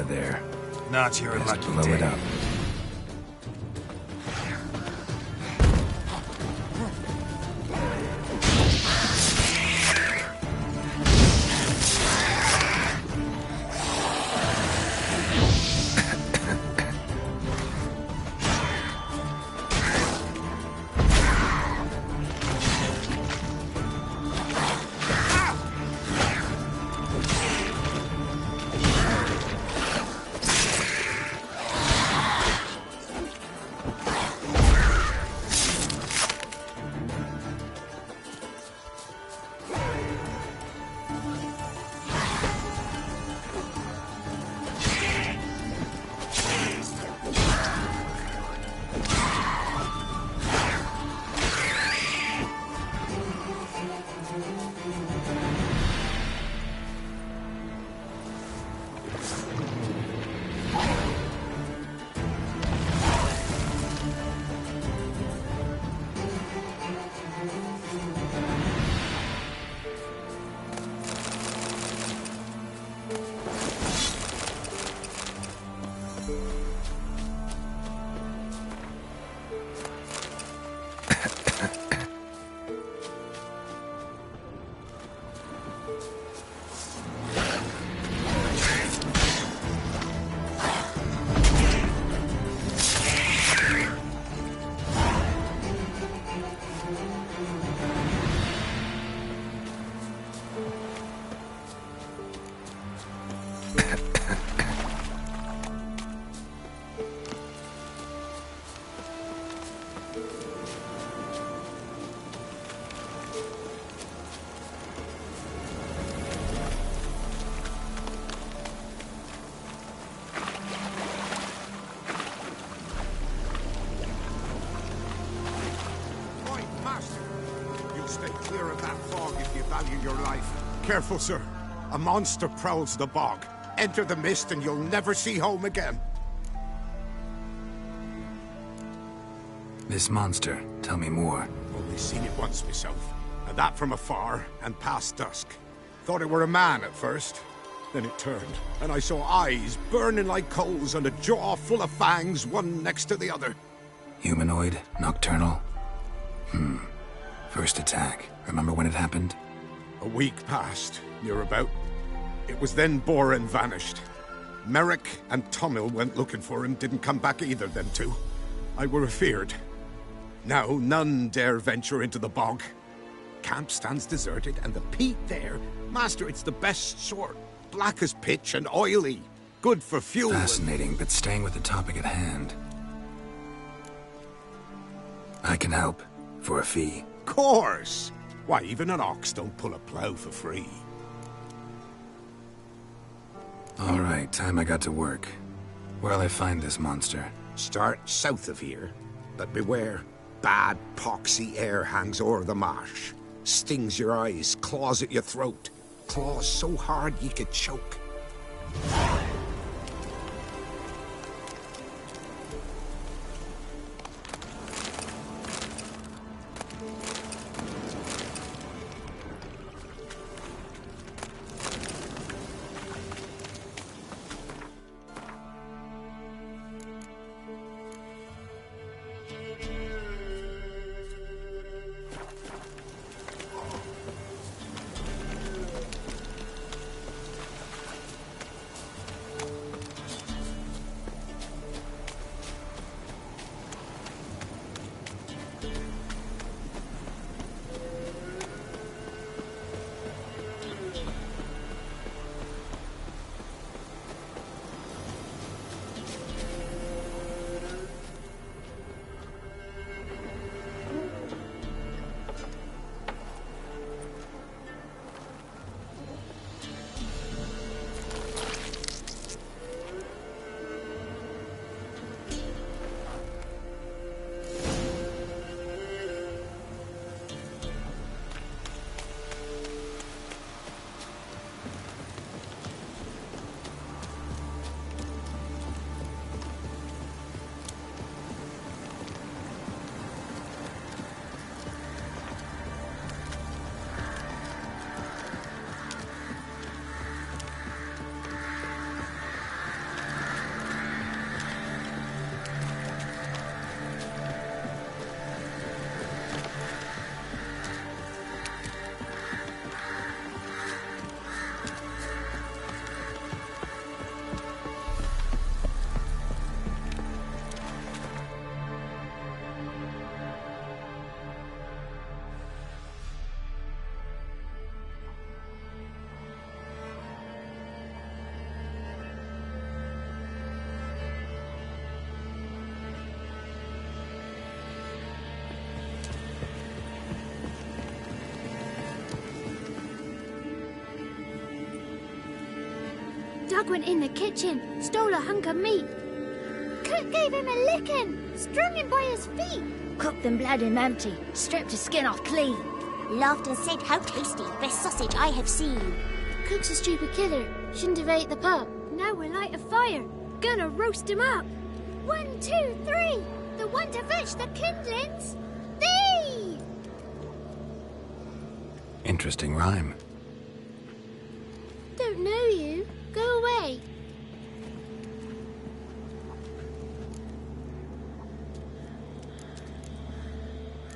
there. Not your Best lucky blow day. it up. Careful, sir. A monster prowls the bog. Enter the mist and you'll never see home again. This monster, tell me more. Only seen it once myself, and that from afar and past dusk. Thought it were a man at first. Then it turned, and I saw eyes burning like coals and a jaw full of fangs, one next to the other. Humanoid? Nocturnal? First attack. Remember when it happened? A week passed, near about. It was then Boren vanished. Merrick and Tummel went looking for him, didn't come back either, them two. I were afeard. Now none dare venture into the bog. Camp stands deserted, and the peat there, master, it's the best sort. Black as pitch and oily. Good for fuel. Fascinating, but staying with the topic at hand. I can help. For a fee. Course! Why, even an ox don't pull a plow for free. All right, time I got to work. Where'll I find this monster? Start south of here, but beware. Bad, poxy air hangs o'er the marsh. Stings your eyes, claws at your throat. Claws so hard ye could choke. Doug went in the kitchen, stole a hunk of meat. Cook gave him a licking, strung him by his feet. Cooked and bled him empty, stripped his skin off clean. Laughed and said, "How tasty, best sausage I have seen." Cook's a stupid killer, shouldn't have ate the pup. Now we'll light a fire, gonna roast him up. 1, 2, 3, the one to fetch the kindlings. Thee! Interesting rhyme. Don't know you. Go away.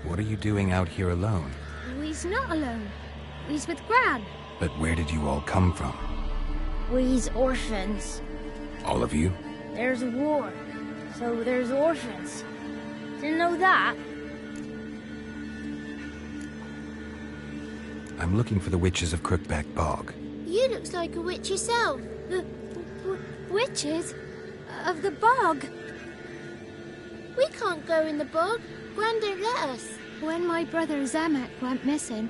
What are you doing out here alone? We's not alone. We's with Gran. But where did you all come from? We's orphans. All of you? There's a war, so there's orphans. Didn't know that? I'm looking for the witches of Crookback Bog. You looks like a witch yourself. The witches of the bog. We can't go in the bog. Gran don't let us. When my brother Zemek went missing,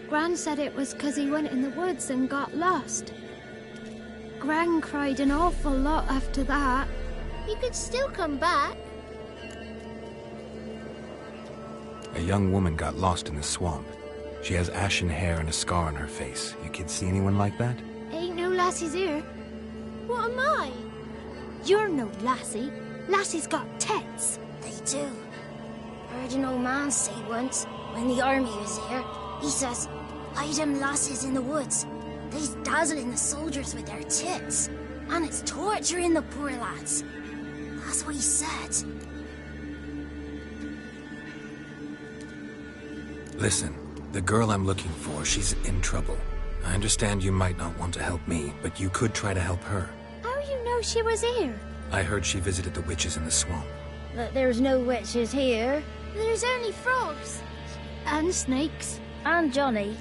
Gran said it was 'cause he went in the woods and got lost. Gran cried an awful lot after that. You could still come back. A young woman got lost in the swamp. She has ashen hair and a scar on her face. You kids see anyone like that? Ain't no lassies here. What am I? You're no lassie. Lassie's got tits. They do. Heard an old man say once, when the army was here, he says, "Hide them lasses in the woods. They's dazzling the soldiers with their tits. And it's torturing the poor lads." That's what he said. Listen, the girl I'm looking for, she's in trouble. I understand you might not want to help me, but you could try to help her. How you know she was here? I heard she visited the witches in the swamp. But there's no witches here. There's only frogs. And snakes. And Johnny.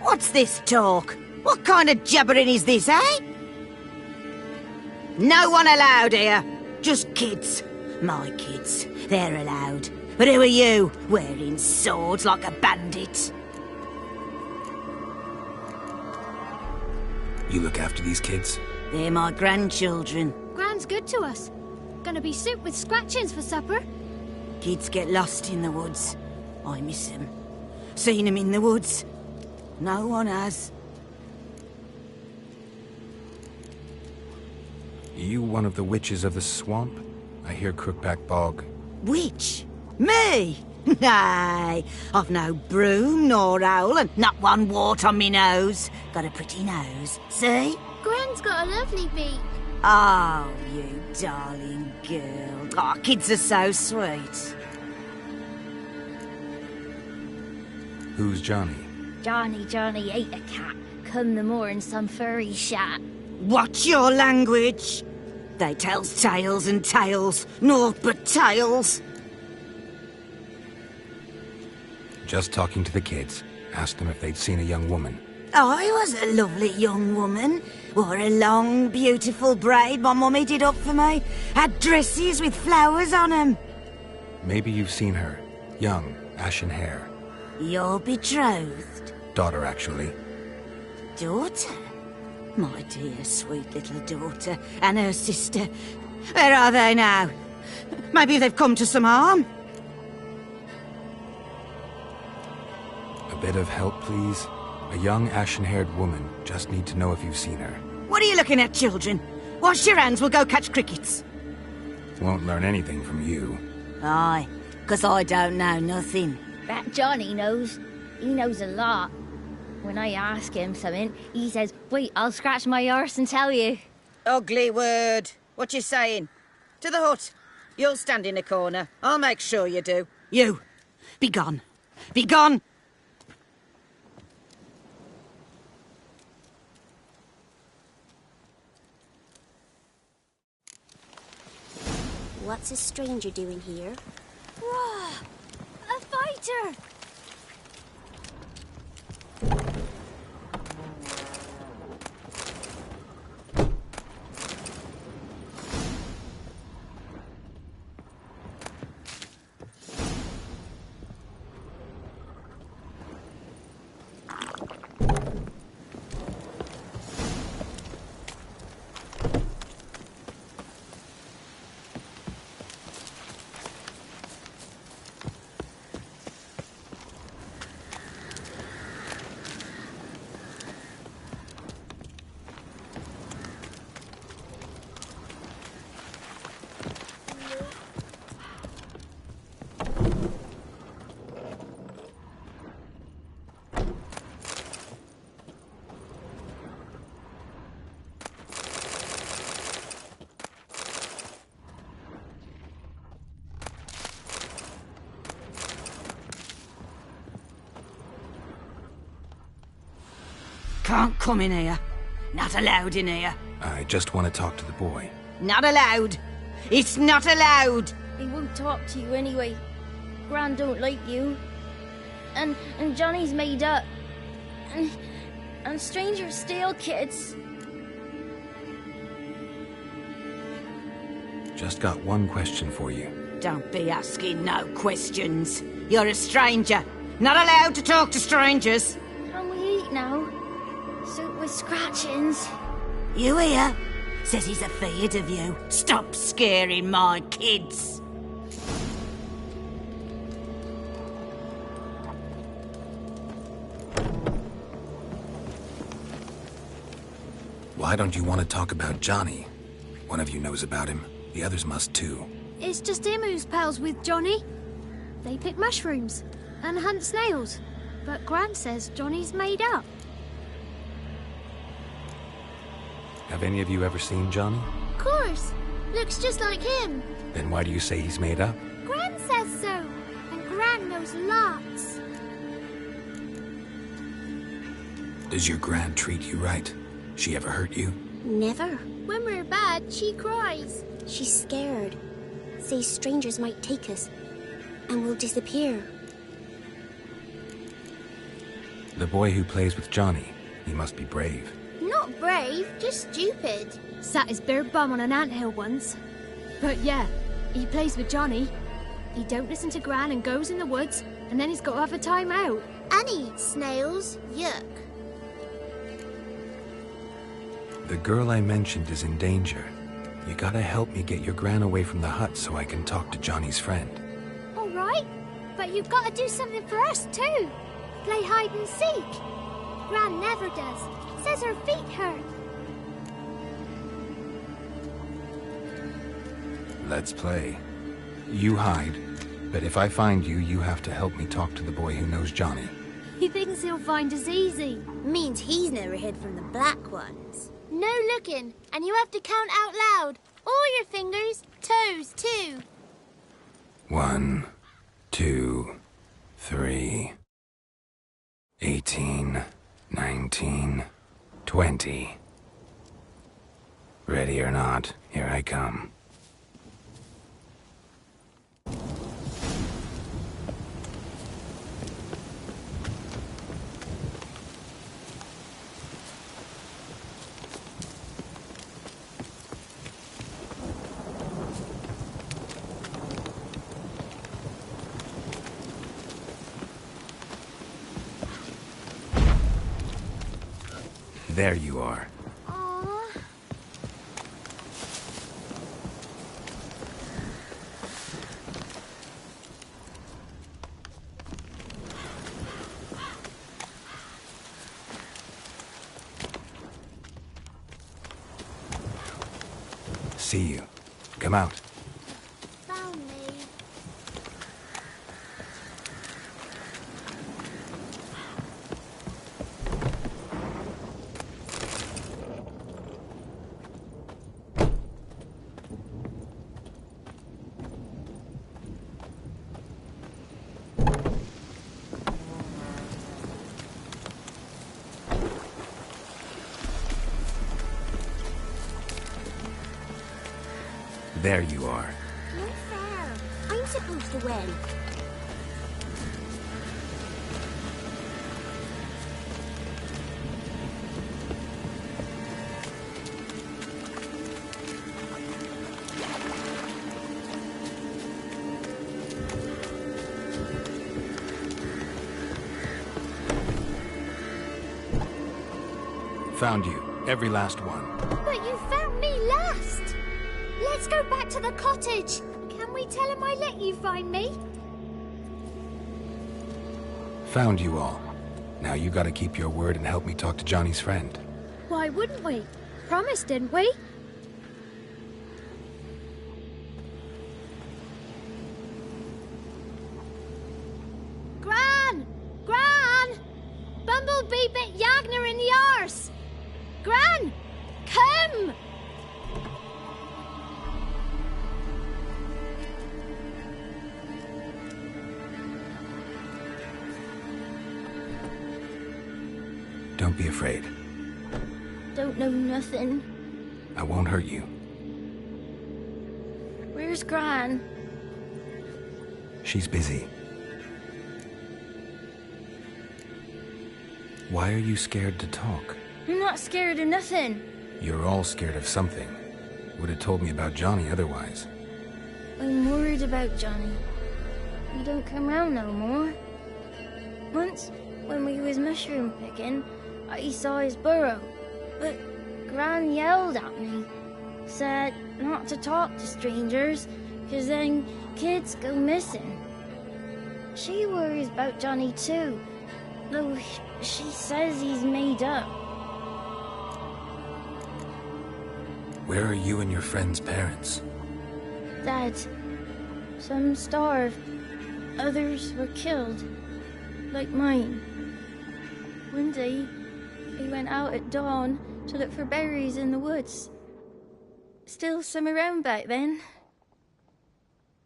What's this talk? What kind of jabbering is this, eh? No one allowed here. Just kids. My kids. They're allowed. But who are you, wearing swords like a bandit? You look after these kids? They're my grandchildren. Gran's good to us. Gonna be soup with scratchings for supper. Kids get lost in the woods. I miss them. Seen them in the woods. No one has. You one of the witches of the swamp? I hear Crookback Bog. Witch? Me? Nay, I've no broom nor owl and not one wart on me nose. Got a pretty nose, see? Gran's got a lovely beak. Oh, you darling girl. Oh, kids are so sweet. Who's Johnny? Johnny ate a cat. Come the more in some furry shat. Watch your language. They tells tales and tales, naught but tales. Just talking to the kids. Asked them if they'd seen a young woman. I was a lovely young woman. Wore a long, beautiful braid my mummy did up for me. Had dresses with flowers on 'em. Maybe you've seen her. Young, ashen hair. Your betrothed? Daughter, actually. Daughter? My dear, sweet little daughter. And her sister. Where are they now? Maybe they've come to some harm. A bit of help, please? A young, ashen-haired woman. Just need to know if you've seen her. What are you looking at, children? Wash your hands, we'll go catch crickets. Won't learn anything from you. Aye, 'cause I don't know nothing. That Johnny knows. He knows a lot. When I ask him something, he says, "Wait, I'll scratch my arse and tell you." Ugly word. What you saying? To the hut. You'll stand in a corner. I'll make sure you do. You. Be gone. Be gone. What's a stranger doing here? Whoa! A fighter! Can't come in here. Not allowed in here. I just want to talk to the boy. Not allowed. It's not allowed. He won't talk to you anyway. Gran don't like you. And Johnny's made up. And strangers steal kids. Just got one question for you. Don't be asking no questions. You're a stranger. Not allowed to talk to strangers. Can we eat now? Soup with scratchings. You hear? Says he's afeard of you. Stop scaring my kids. Why don't you want to talk about Johnny? One of you knows about him. The others must too. It's just him who's pals with Johnny. They pick mushrooms and hunt snails. But Gran says Johnny's made up. Have any of you ever seen Johnny? Of course. Looks just like him. Then why do you say he's made up? Gran says so. And Gran knows lots. Does your Gran treat you right? She ever hurt you? Never. When we're bad, she cries. She's scared. Says strangers might take us. And we'll disappear. The boy who plays with Johnny, he must be brave. Not brave, just stupid. Sat his bare bum on an anthill once. But yeah, he plays with Johnny. He don't listen to Gran and goes in the woods, and then he's got to have a time out. And he eats snails. Yuck. The girl I mentioned is in danger. You gotta help me get your Gran away from the hut so I can talk to Johnny's friend. All right, but you've got to do something for us too. Play hide and seek. Gran never does. Says her feet hurt. Let's play. You hide, but if I find you, you have to help me talk to the boy who knows Johnny. He thinks he'll find us easy. Means he's never hid from the black ones. No looking, and you have to count out loud. All your fingers, toes too. 1, 2, 3, 18, 19, 20. Ready or not, here I come. There you are. Aww. See you. Come out. Found me. There you are. No fair. I'm supposed to win. Found you. Every last one. But you found me last. Let's go back to the cottage. Can we tell him I let you find me? Found you all. Now you gotta keep your word and help me talk to Johnny's friend. Why wouldn't we? Promised, didn't we? Gran! Gran! Bumblebee bit Yagner in the arse! Gran! Come! Don't Don't be afraid. Don't know nothing. I won't hurt you. Where's Gran? She's busy. Why are you scared to talk? I'm not scared of nothing. You're all scared of something. Would have told me about Johnny otherwise. I'm worried about Johnny. He don't come round no more. Once, when we was mushroom picking, I saw his burrow. But Gran yelled at me. Said not to talk to strangers, 'cause then kids go missing. She worries about Johnny too, though she says he's made up. Where are you and your friend's parents? Dad, some starved, others were killed, like mine. One day, we went out at dawn to look for berries in the woods. Still some around back then.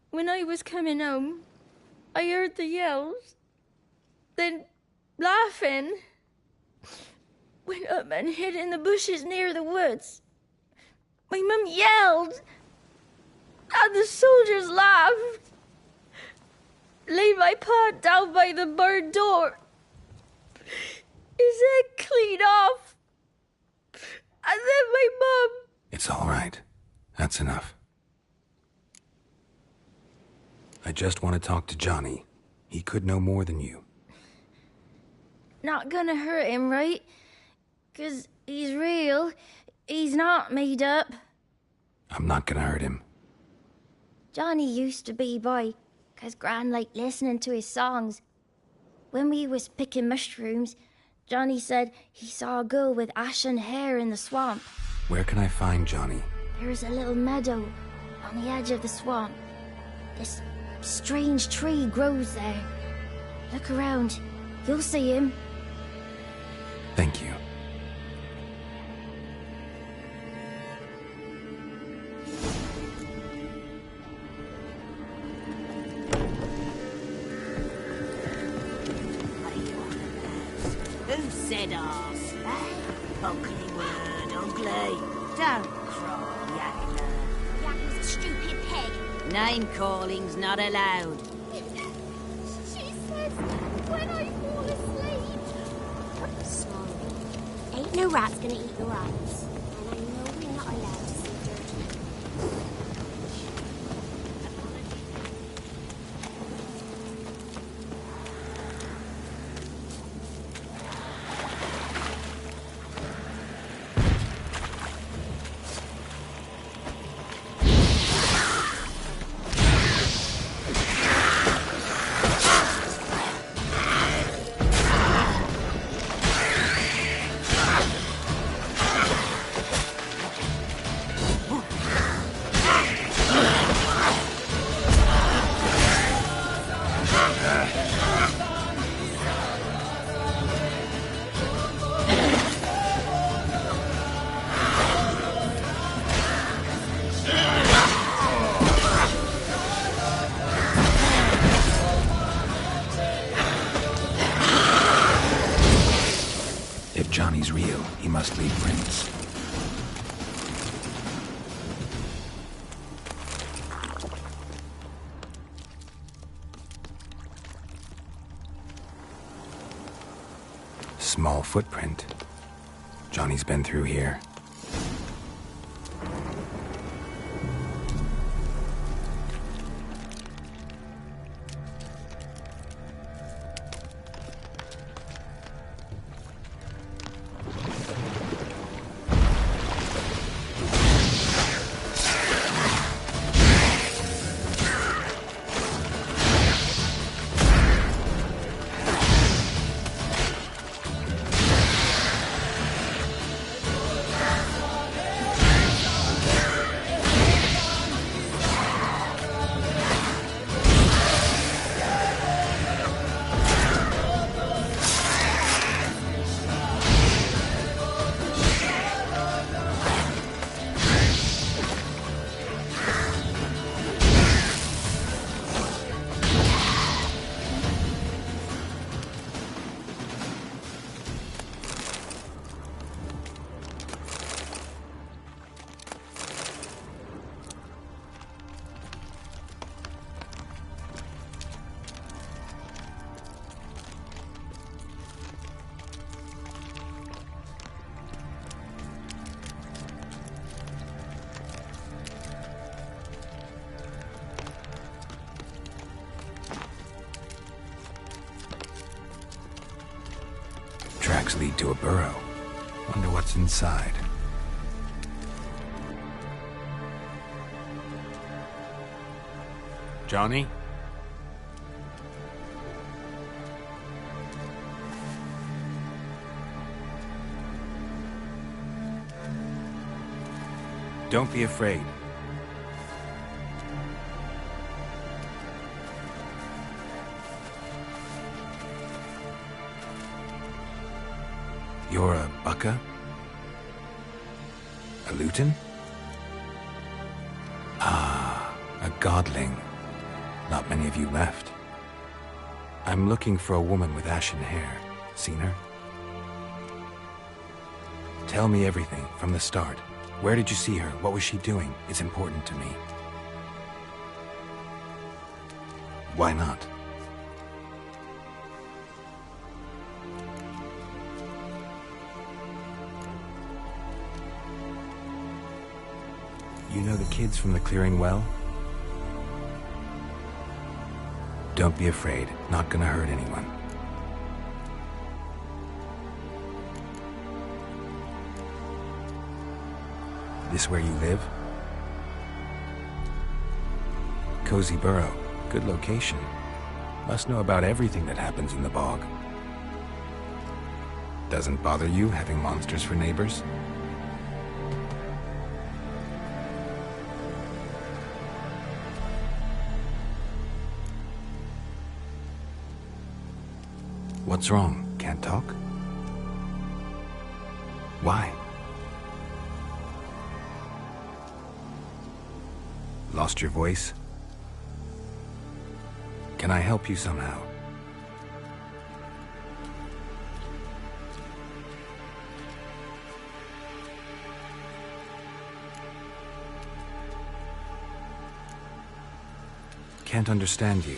When I was coming home, I heard the yells, then laughing. Went up and hid in the bushes near the woods. My mum yelled, and the soldiers laughed. Laid my pa down by the barn door. His head clean off. And then my mum... It's all right. That's enough. I just want to talk to Johnny. He could know more than you. Not gonna hurt him, right? 'Cause he's real. He's not made up. I'm not gonna hurt him. Johnny used to be boy, 'cause Gran liked listening to his songs. When we was picking mushrooms, Johnny said he saw a girl with ashen hair in the swamp. Where can I find Johnny? There's a little meadow on the edge of the swamp. This strange tree grows there. Look around. You'll see him. Thank you. Who said arse? Ugly word, ugly. Don't cry, Yakla. Yak was a stupid pig. Name calling's not allowed. She says when I fall asleep. Sorry. Ain't no rat's gonna eat your eyes. And I know we're not allowed to see dirty. If Johnny's real, he must leave prints. Small footprint. Johnny's been through here. bogs lead to a burrow. Wonder what's inside. Johnny? Don't be afraid. You're a Bukka? A Luton? Ah, a godling. Not many of you left. I'm looking for a woman with ashen hair. Seen her? Tell me everything, from the start. Where did you see her? What was she doing? It's important to me. Why not? You know the kids from the clearing well? Don't be afraid. Not gonna hurt anyone. This where you live? Cozy Burrow. Good location. Must know about everything that happens in the bog. Doesn't bother you having monsters for neighbors? What's wrong? Can't talk? Why? Lost your voice? Can I help you somehow? Can't understand you.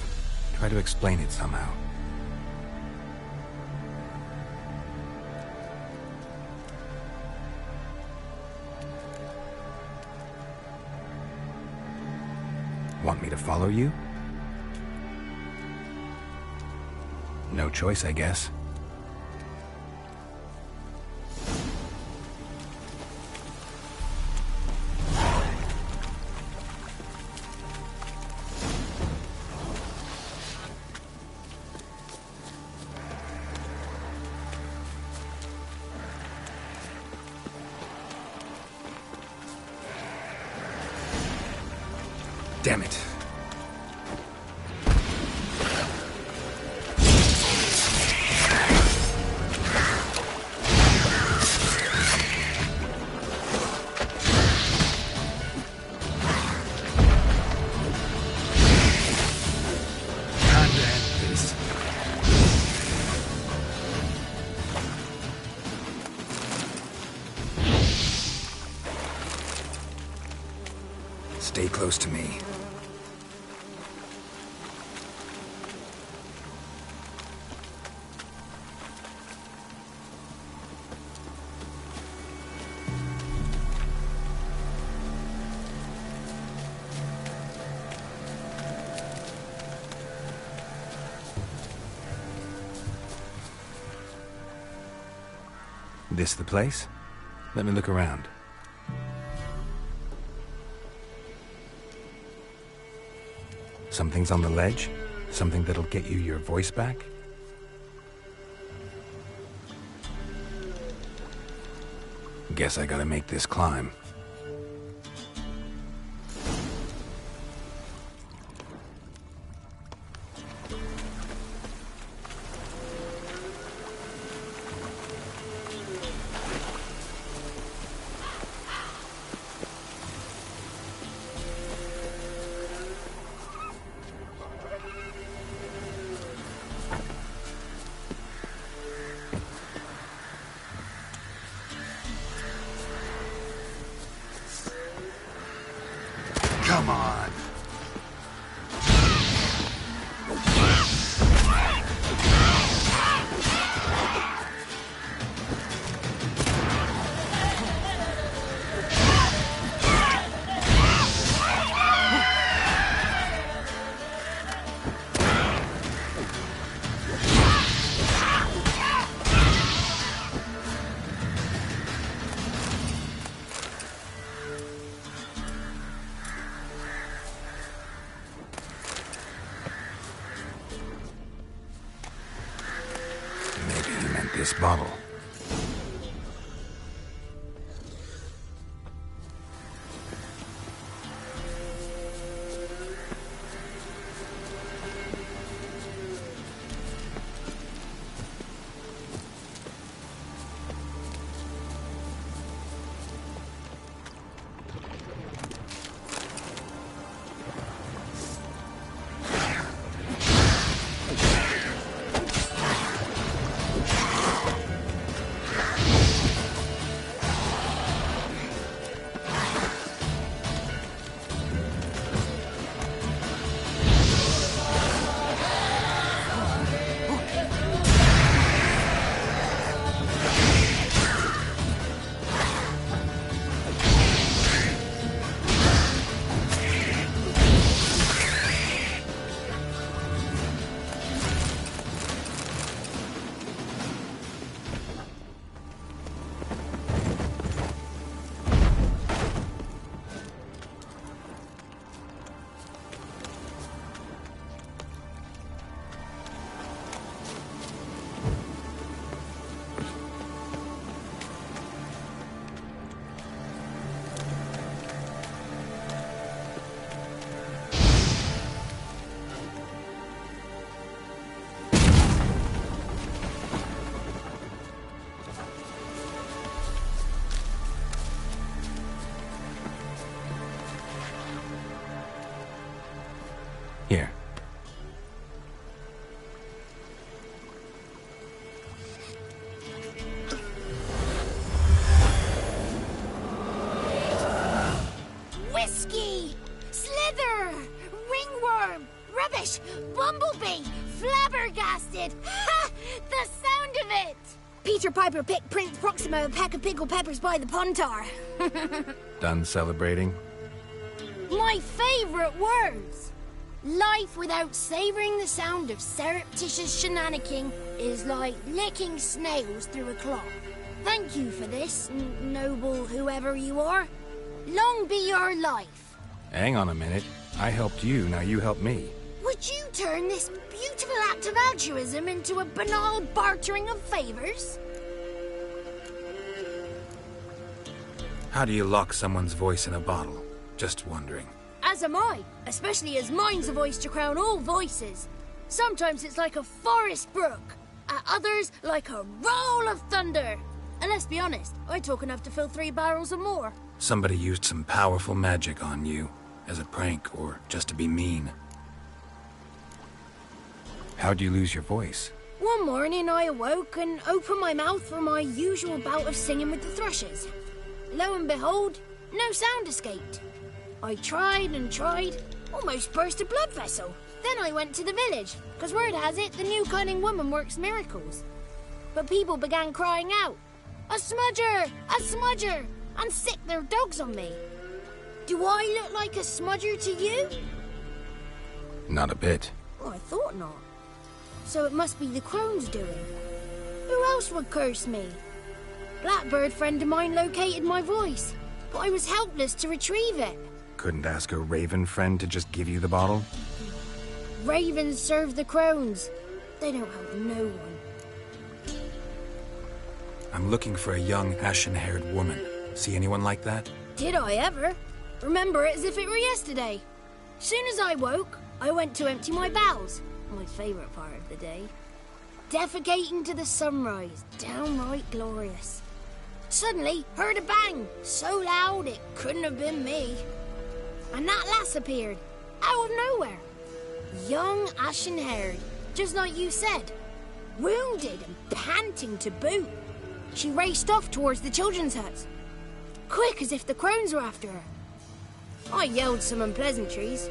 Try to explain it somehow. Want me to follow you? No choice, I guess. Damn it. Time to end this. Stay close to me. This the place? Let me look around. Something's on the ledge? Something that'll get you your voice back? Guess I gotta make this climb. Come on. this bottle. Here. Whiskey! Slither! Ringworm! Rubbish! Bumblebee! Flabbergasted! Ha! The sound of it! Peter Piper picked Prince Proximo a pack of pickled peppers by the Pontar. Done celebrating? My favorite words! Life without savoring the sound of surreptitious shenanigans is like licking snails through a cloth. Thank you for this, noble whoever you are. Long be your life. Hang on a minute. I helped you, now you help me. Would you turn this beautiful act of altruism into a banal bartering of favors? How do you lock someone's voice in a bottle? Just wondering. As am I, especially as mine's a voice to crown all voices. Sometimes it's like a forest brook, at others like a roll of thunder. And let's be honest, I talk enough to fill 3 barrels or more. Somebody used some powerful magic on you, as a prank or just to be mean. How'd you lose your voice? One morning I awoke and opened my mouth for my usual bout of singing with the thrushes. Lo and behold, no sound escaped. I tried and tried, almost burst a blood vessel. Then I went to the village, because word has it the new cunning woman works miracles. But people began crying out, "A smudger! A smudger!" and sicked their dogs on me. Do I look like a smudger to you? Not a bit. Oh, I thought not. So it must be the crone's doing. Who else would curse me? Blackbird friend of mine located my voice, but I was helpless to retrieve it. Couldn't ask a raven friend to just give you the bottle? Ravens serve the crones. They don't help no one. I'm looking for a young, ashen-haired woman. See anyone like that? Did I ever? Remember it as if it were yesterday. Soon as I woke, I went to empty my bowels. My favourite part of the day. Defecating to the sunrise. Downright glorious. Suddenly, heard a bang. So loud it couldn't have been me. And that lass appeared. Out of nowhere. Young, ashen-haired. Just like you said. Wounded and panting to boot. She raced off towards the children's huts. Quick as if the crones were after her. I yelled some unpleasantries.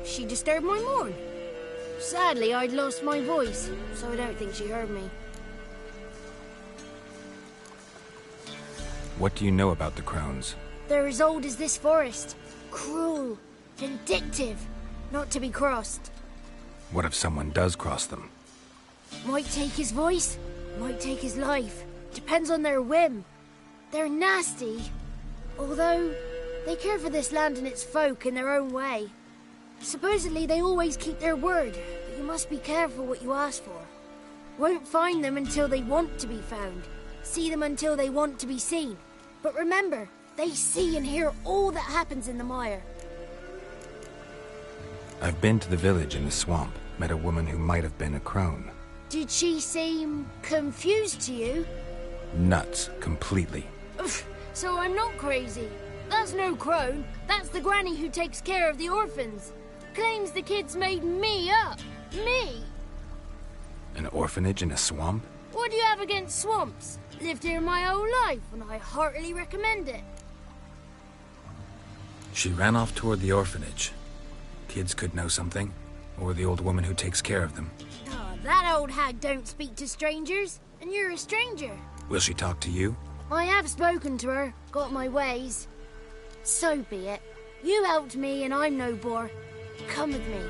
She disturbed my morn. Sadly, I'd lost my voice, so I don't think she heard me. What do you know about the crones? They're as old as this forest. Cruel, vindictive, not to be crossed. What if someone does cross them? Might take his voice, might take his life. Depends on their whim. They're nasty, although they care for this land and its folk in their own way. Supposedly they always keep their word, but you must be careful what you ask for. Won't find them until they want to be found. See them until they want to be seen. But remember, they see and hear all that happens in the mire. I've been to the village in the swamp, met a woman who might have been a crone. Did she seem confused to you? Nuts, completely. So I'm not crazy. That's no crone. That's the granny who takes care of the orphans. Claims the kids made me up. Me! An orphanage in a swamp? What do you have against swamps? Lived here my whole life, and I heartily recommend it. She ran off toward the orphanage. Kids could know something, or the old woman who takes care of them. Oh, that old hag don't speak to strangers, and you're a stranger. Will she talk to you? I have spoken to her, got my ways. So be it. You helped me, and I'm no bore. Come with me.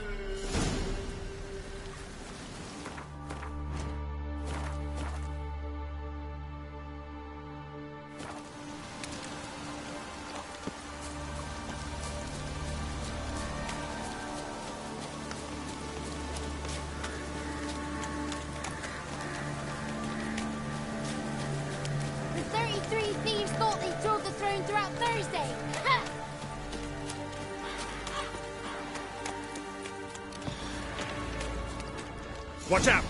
The 33 thieves thought they throwed the throne throughout Thursday. Ha! Watch out!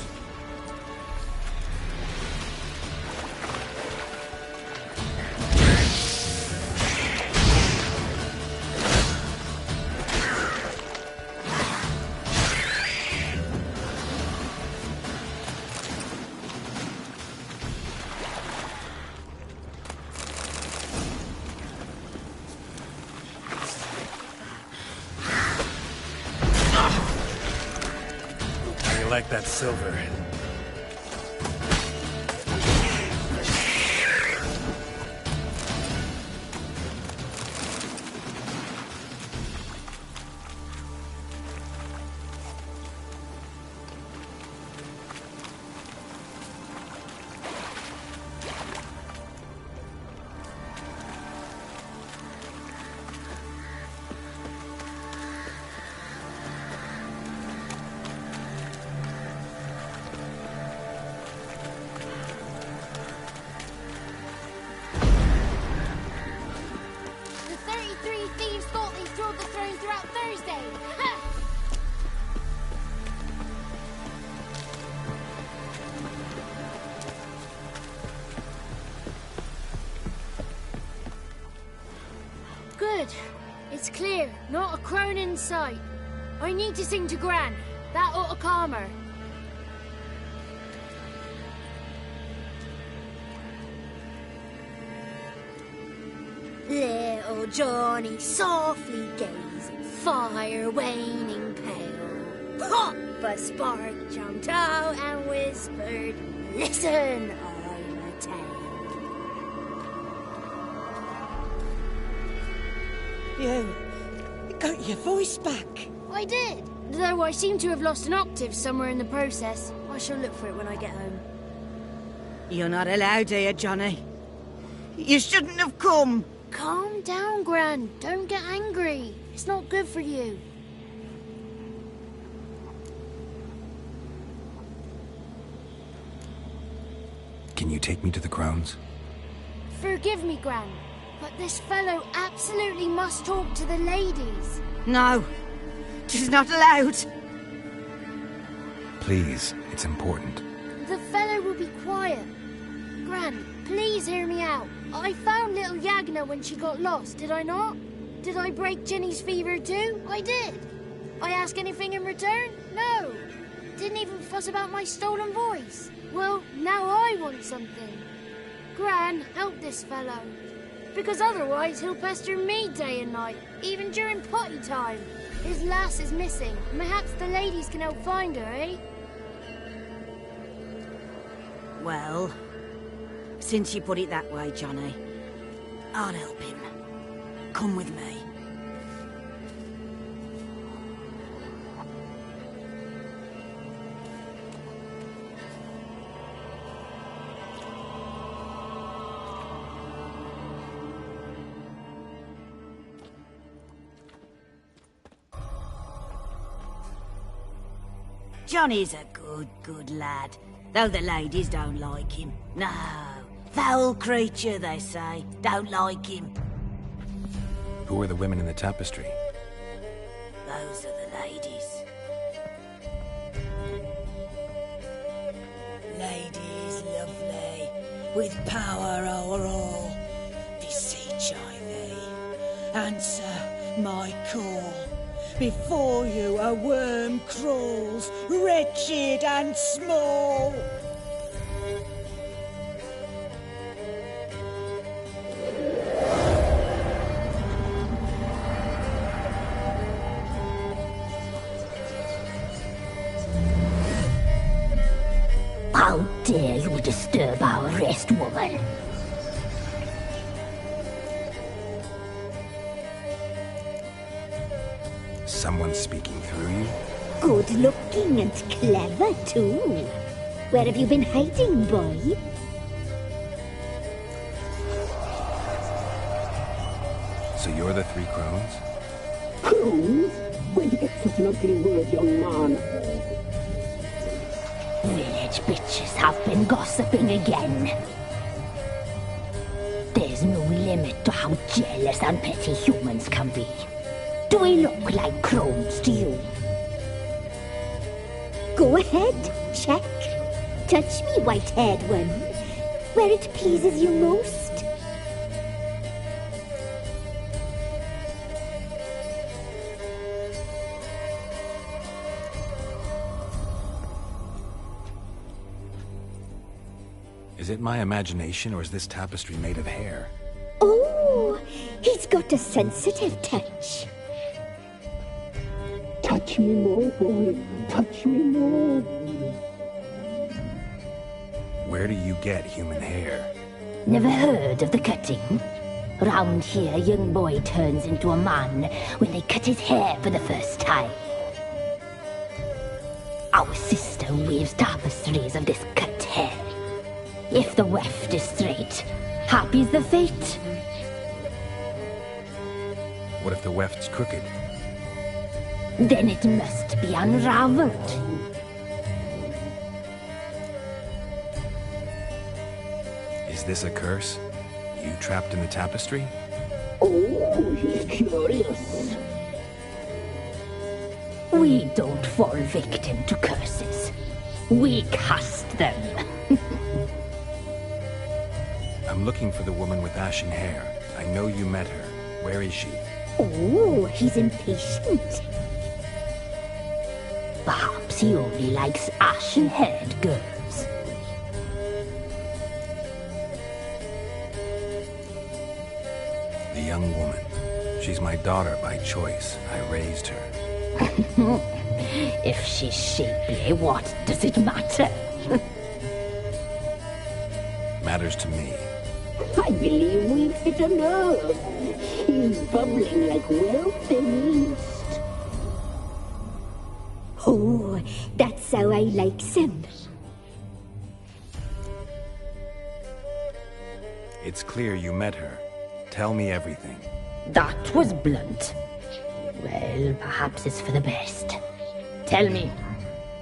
How you like that silver? The 33 thieves thought they throwed the throne throughout Thursday. Ha! Good. It's clear. Not a crone in sight. I need to sing to Gran. That ought to calm her. Little Johnny softly gazing, fire waning pale. Pop! A spark jumped out and whispered, "Listen, I'm a tale." You got your voice back. I did, though I seem to have lost an octave somewhere in the process. I shall look for it when I get home. You're not allowed here, Johnny. You shouldn't have come. Calm down, Gran. Don't get angry. It's not good for you. Can you take me to the crones? Forgive me, Gran, but this fellow absolutely must talk to the ladies. No, she's not allowed. Please, it's important. The fellow will be quiet. Gran, please hear me out. I found little Yagna when she got lost, did I not? Did I break Ginny's fever too? I did. I ask anything in return? No. Didn't even fuss about my stolen voice. Well, now I want something. Gran, help this fellow. Because otherwise he'll pester me day and night, even during potty time. His lass is missing. Perhaps the ladies can help find her, eh? Well, since you put it that way, Johnny, I'll help him. Come with me. Johnny's a good lad. Though the ladies don't like him. No. Foul creature, they say. Don't like him. Who are the women in the tapestry? Those are the ladies. Ladies lovely, with power o'er all. Beseech I thee, answer my call. Before you a worm crawls, wretched and small. How dare you disturb our rest, woman? Someone speaking through you? Good looking and clever, too. Where have you been hiding, boy? So you're the Three Crones? Crones? Where'd you get such an ugly word, young man? Village bitches have been gossiping again. There's no limit to how jealous and petty humans can be. Do we look like crones to you? Go ahead, check. Touch me, white-haired one, where it pleases you most. Is it my imagination, or is this tapestry made of hair? Oh, he's got a sensitive touch. Touch me more, boy. Touch me more. Where do you get human hair? Never heard of the cutting? Round here, a young boy turns into a man when they cut his hair for the first time. Our sister weaves tapestries of this cut hair. If the weft is straight, happy's the fate. What if the weft's crooked? Then it must be unraveled. Is this a curse? You trapped in the tapestry? Oh, he's curious. We don't fall victim to curses. We cast them. I'm looking for the woman with ashen hair. I know you met her. Where is she? Oh, he's impatient. Perhaps he only likes ashen-haired girls. The young woman. She's my daughter by choice. I raised her. If she's shapely, what does it matter? Matters to me. I believe we've hit a nerve. He's bubbling like well-fed yeast. Oh, that's how I like him. It's clear you met her. Tell me everything. That was blunt. Well, perhaps it's for the best. Tell me,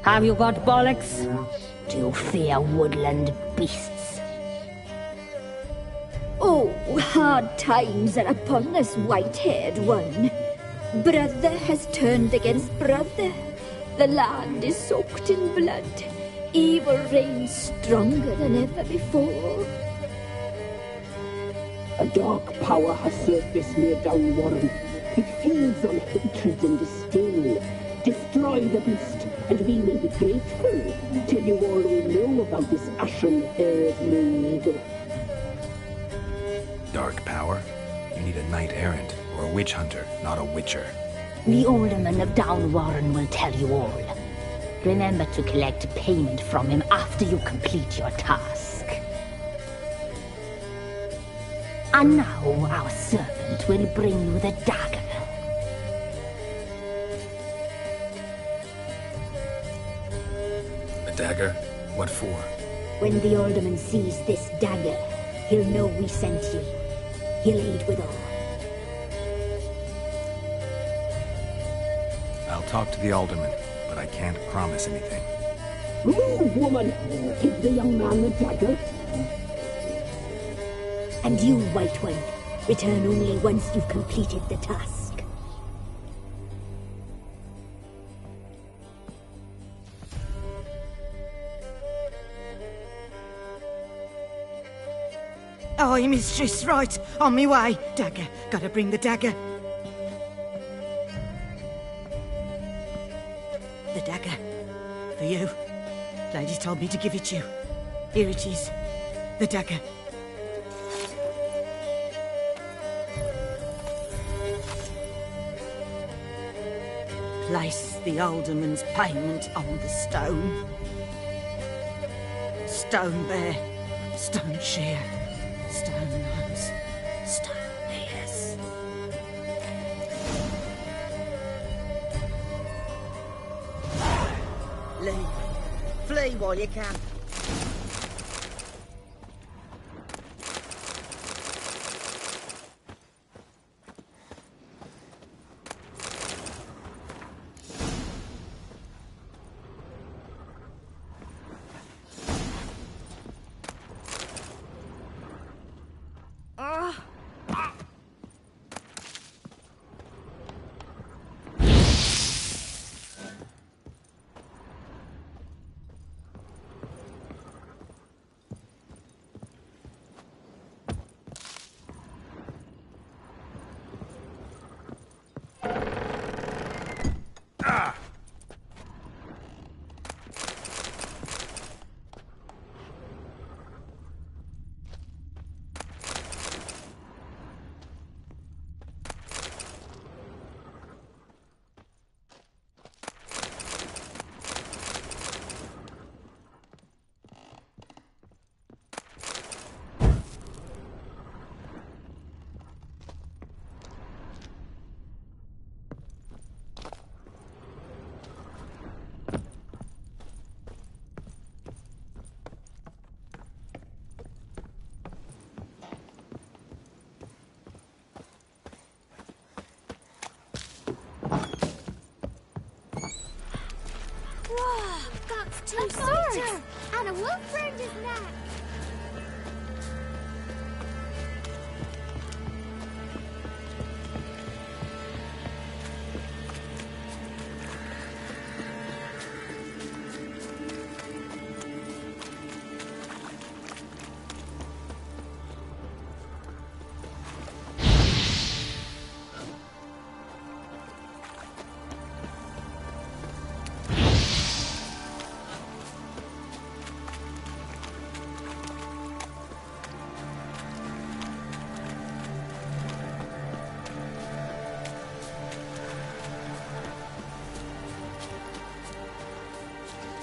have you got bollocks? Do you fear woodland beasts? Oh, hard times are upon us, white-haired one. Brother has turned against brother. The land is soaked in blood. Evil reigns stronger than ever before. A dark power has surfaced near Downwarren. It feeds on hatred and disdain. Destroy the beast, and we may be grateful. Tell you all we know about this ashen-haired maid. Dark power? You need a knight-errant, or a witch-hunter, not a witcher. The alderman of Downwarren will tell you all. Remember to collect payment from him after you complete your task. And now our servant will bring you the dagger. A dagger? What for? When the alderman sees this dagger, he'll know we sent you. He'll aid with all. I'll talk to the alderman, but I can't promise anything. Move, woman! Give the young man the dagger. And you, White One, return only once you've completed the task. Aye, mistress, right. On me way. Dagger. Gotta bring the dagger. The dagger. For you. Lady told me to give it you. Here it is. The dagger. Place the alderman's payment on the stone. Stone bear. Stone shear. Stone nose. Stone ears. Leave. Flee while you can. Two swords! And a wolf burned his neck!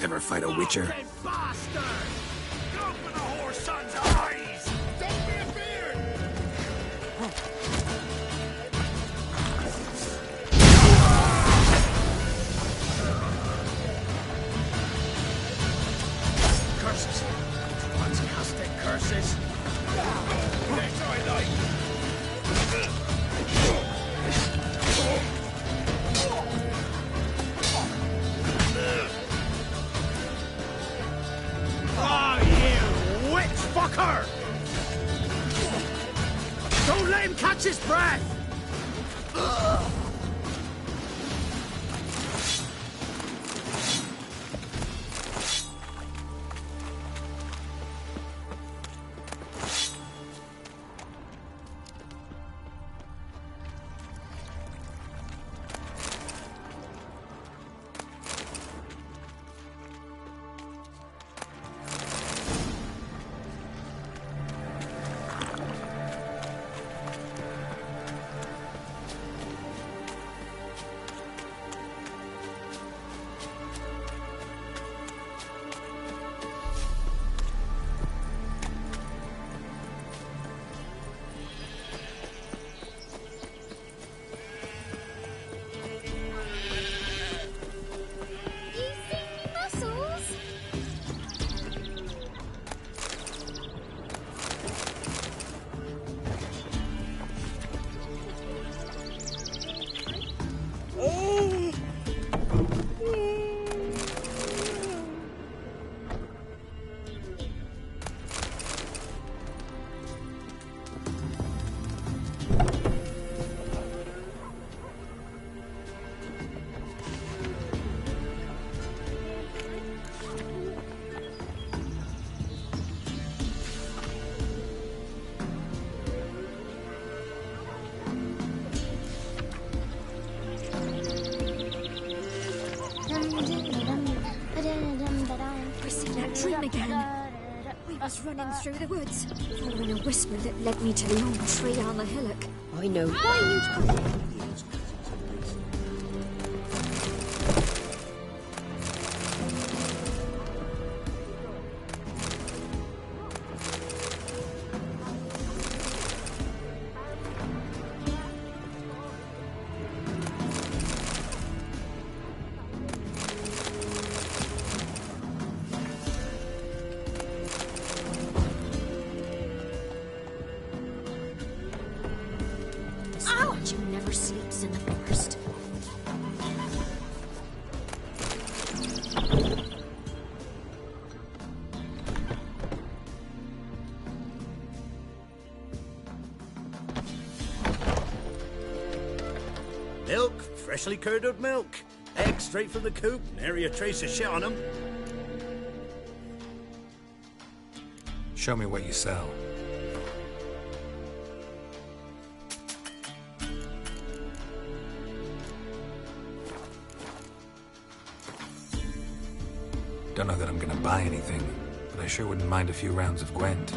Ever fight a witcher? Bastard! Open the whore's son's eyes! Don't be afeard! Curses! Fantastic curses! This I like! Ah, I see that dream again. We was running through the woods, following a whisper that led me to the old tree on the hillock. I know why you... Squatch who never sleeps in the forest. Milk, freshly curdled milk. Eggs straight from the coop, nary a trace of shit on them. Show me what you sell. Don't know that I'm gonna buy anything, but I sure wouldn't mind a few rounds of Gwent.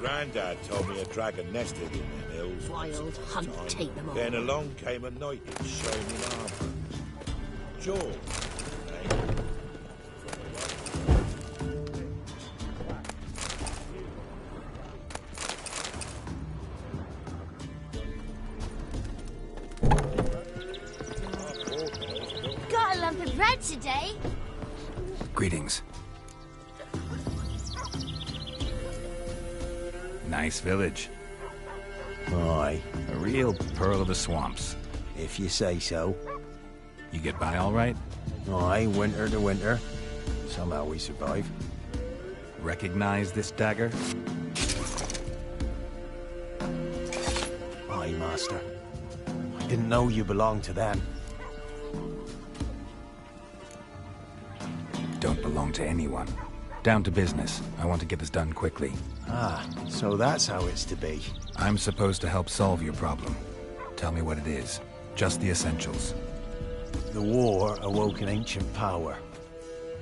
Grandad told me a dragon nested in them hills. Wild hunt take them all. Then along came a knight in shining armor. George, Got a lump of bread today. Greetings. Nice village. Aye. A real pearl of the swamps. If you say so. You get by all right? Aye, winter to winter. Somehow we survive. Recognize this dagger? Aye, Master. I didn't know you belonged to them. Don't belong to anyone. Down to business. I want to get this done quickly. Ah, so that's how it's to be. I'm supposed to help solve your problem. Tell me what it is. Just the essentials. The war awoke an ancient power.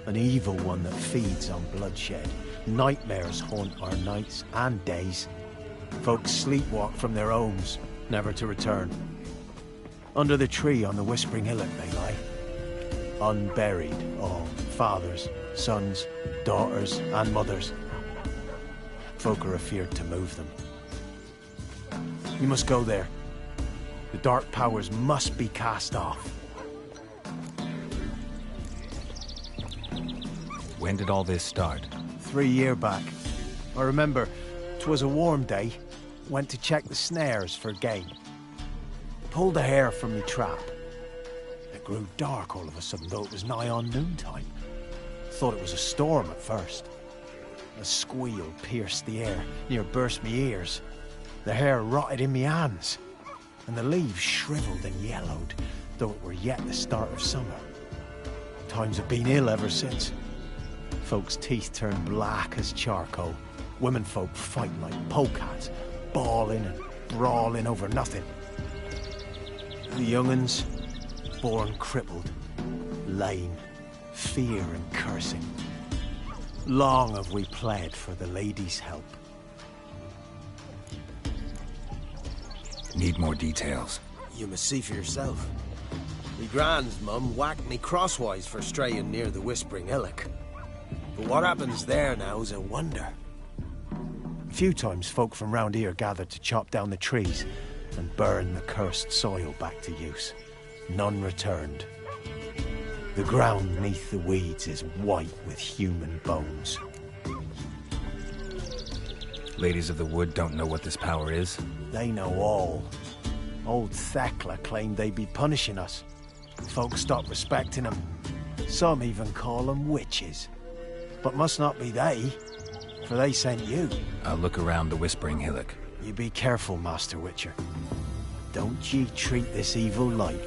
An evil one that feeds on bloodshed. Nightmares haunt our nights and days. Folks sleepwalk from their homes, never to return. Under the tree on the Whispering Hillock they lie. Unburied, all. Fathers, sons, daughters, and mothers. Folk are afeard to move them. You must go there. The dark powers must be cast off. When did all this start? 3 years back. I remember, 'twas a warm day. Went to check the snares for game. Pulled a hare from me trap. It grew dark all of a sudden, though it was nigh on noontime. Thought it was a storm at first. A squeal pierced the air, near burst me ears. The hair rotted in me hands, and the leaves shriveled and yellowed, though it were yet the start of summer. Times have been ill ever since. Folks' teeth turned black as charcoal. Womenfolk fighting like polecats, bawling and brawling over nothing. The young'uns, born crippled, lame, fear and cursing. Long have we pled for the lady's help. Need more details. You must see for yourself. Me grand's mum whacked me crosswise for straying near the Whispering Hillock. But what happens there now is a wonder. A few times folk from round here gathered to chop down the trees and burn the cursed soil back to use. None returned. The ground neath the weeds is white with human bones. Ladies of the Wood don't know what this power is? They know all. Old Thekla claimed they'd be punishing us. Folk stopped respecting them. Some even call them witches. But must not be they, for they sent you. I'll look around the Whispering Hillock. You be careful, Master Witcher. Don't ye treat this evil light.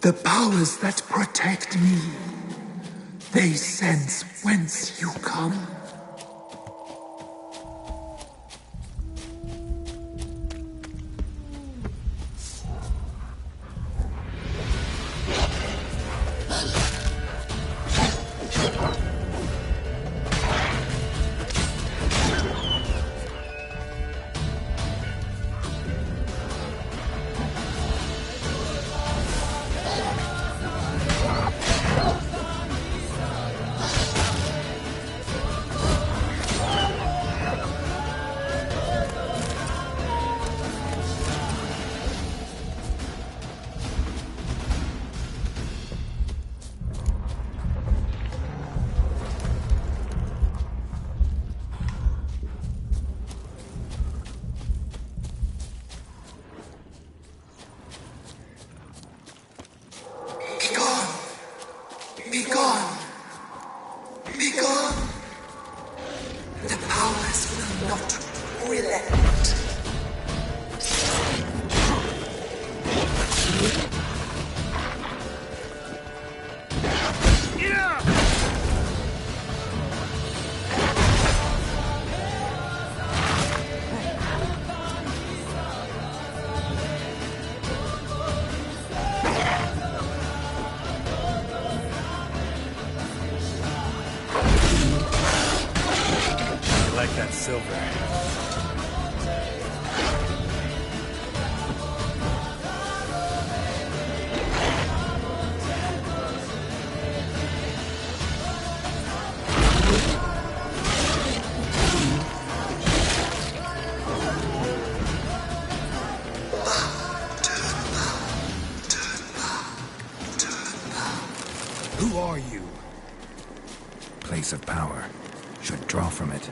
The powers that protect me, they sense whence you come. Who are you? Place of power. Should draw from it.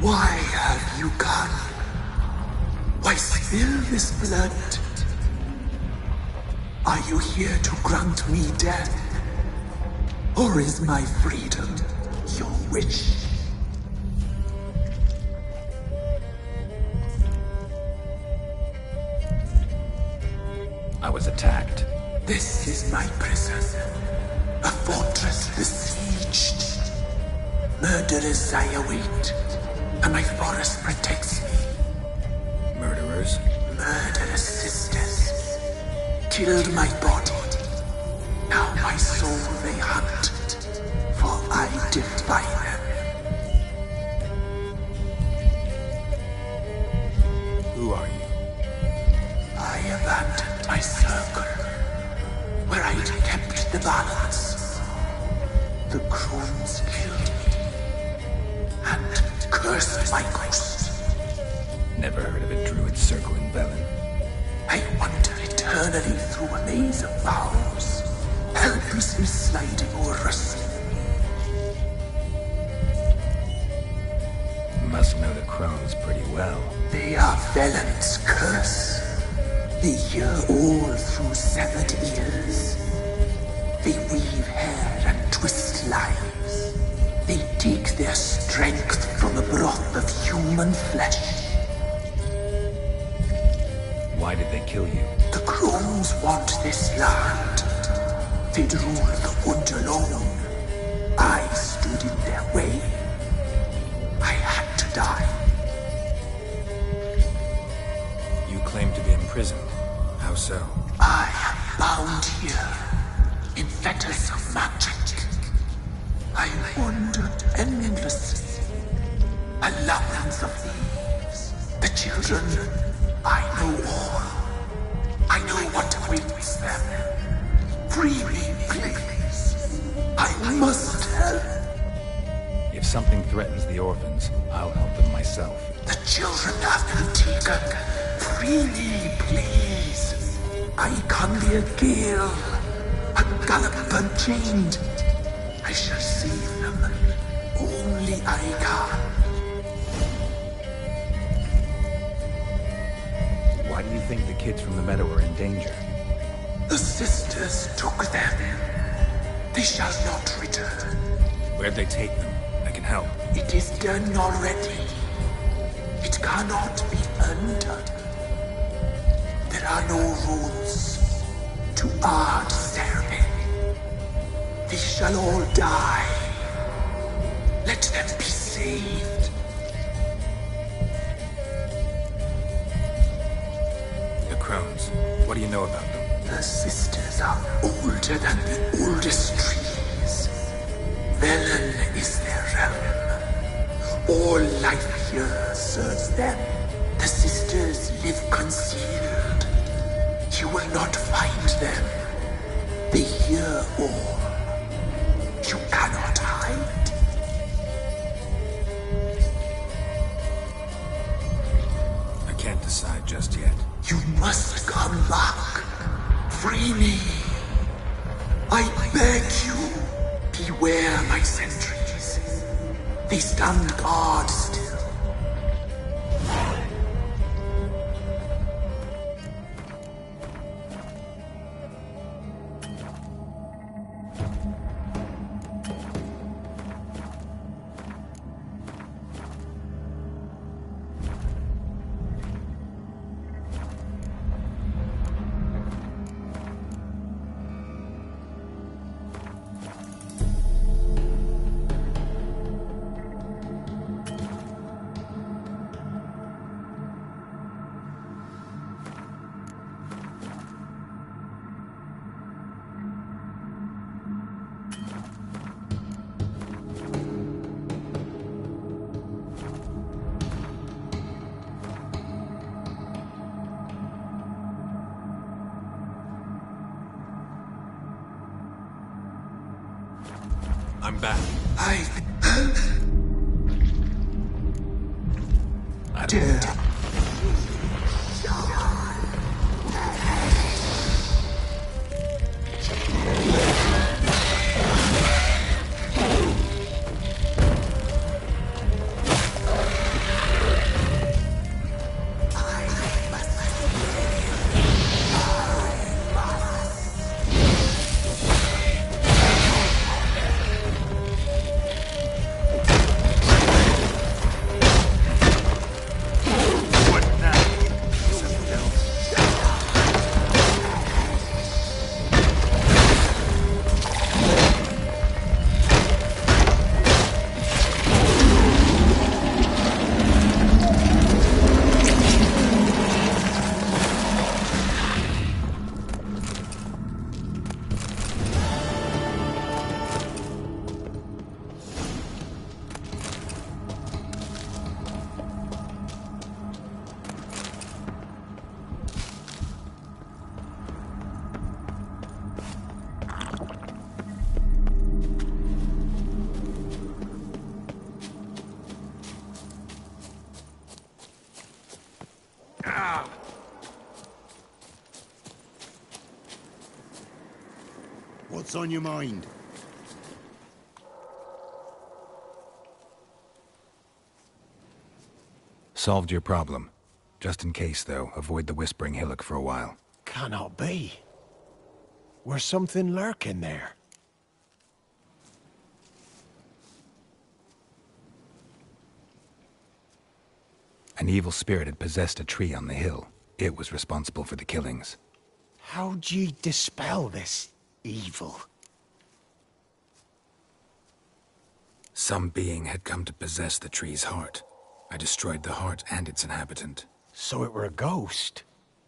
Why have you gone? Why spill this blood? Are you here to grant me death? Or is my freedom your wish? I was attacked. This is my prison. A fortress besieged. Murderers I await, and my forest protects me. Murderers? Murderous sisters. Killed my body. Now my soul they hunt, for I defy them. Who are you? I abandoned my circle, where I'd kept the balance. The crones killed me, and cursed my ghost. Never heard of a druid circle in Velen. I wander eternally through a maze of vows, helplessly sliding or rustling. Must know the crones pretty well. They are Velen's curse. They hear all through severed ears. They weave hair and twist lives. They take their strength from the broth of human flesh. Why did they kill you? The crones want this land. They'd rule the wood alone. I stood in their way. I had to die. imprisoned. How so? I am bound here in fetters of magic. I wandered endlessly, a labyrinth of thieves. The children, I know all. I know what awaits them. Free me, please. I must help. If something threatens the orphans, I'll help them myself. The children have been taken. Free me, please. I can be a gale, a gallop unchained. I shall save them. Only I can. Why do you think the kids from the meadow are in danger? The sisters took them. They shall not return. Where'd they take them? I can help. It is done already. It cannot be undone. There are no roads to Ard Serpent. They shall all die. Let them be saved. The crones. What do you know about them? The sisters are older than the oldest trees. Velen is their realm. All life here serves them. The sisters live concealed. You will not find them. They hear all. You cannot hide. I can't decide just yet. You must come back. Free me. I beg you. Beware my sentries. They stand guard still. I'm back. I don't dare. What's on your mind? Solved your problem. Just in case, though, avoid the Whispering Hillock for a while. Cannot be. Where's something lurking there? An evil spirit had possessed a tree on the hill. It was responsible for the killings. How'd ye dispel this evil? Some being had come to possess the tree's heart. I destroyed the heart and its inhabitant. So it were a ghost?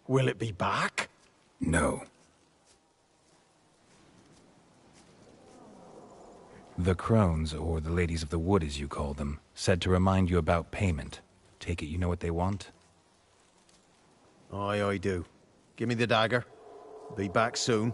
Will it be back? No. The crones, or the ladies of the wood as you call them, said to remind you about payment. Take it you know what they want? Aye, I do. Give me the dagger. Be back soon.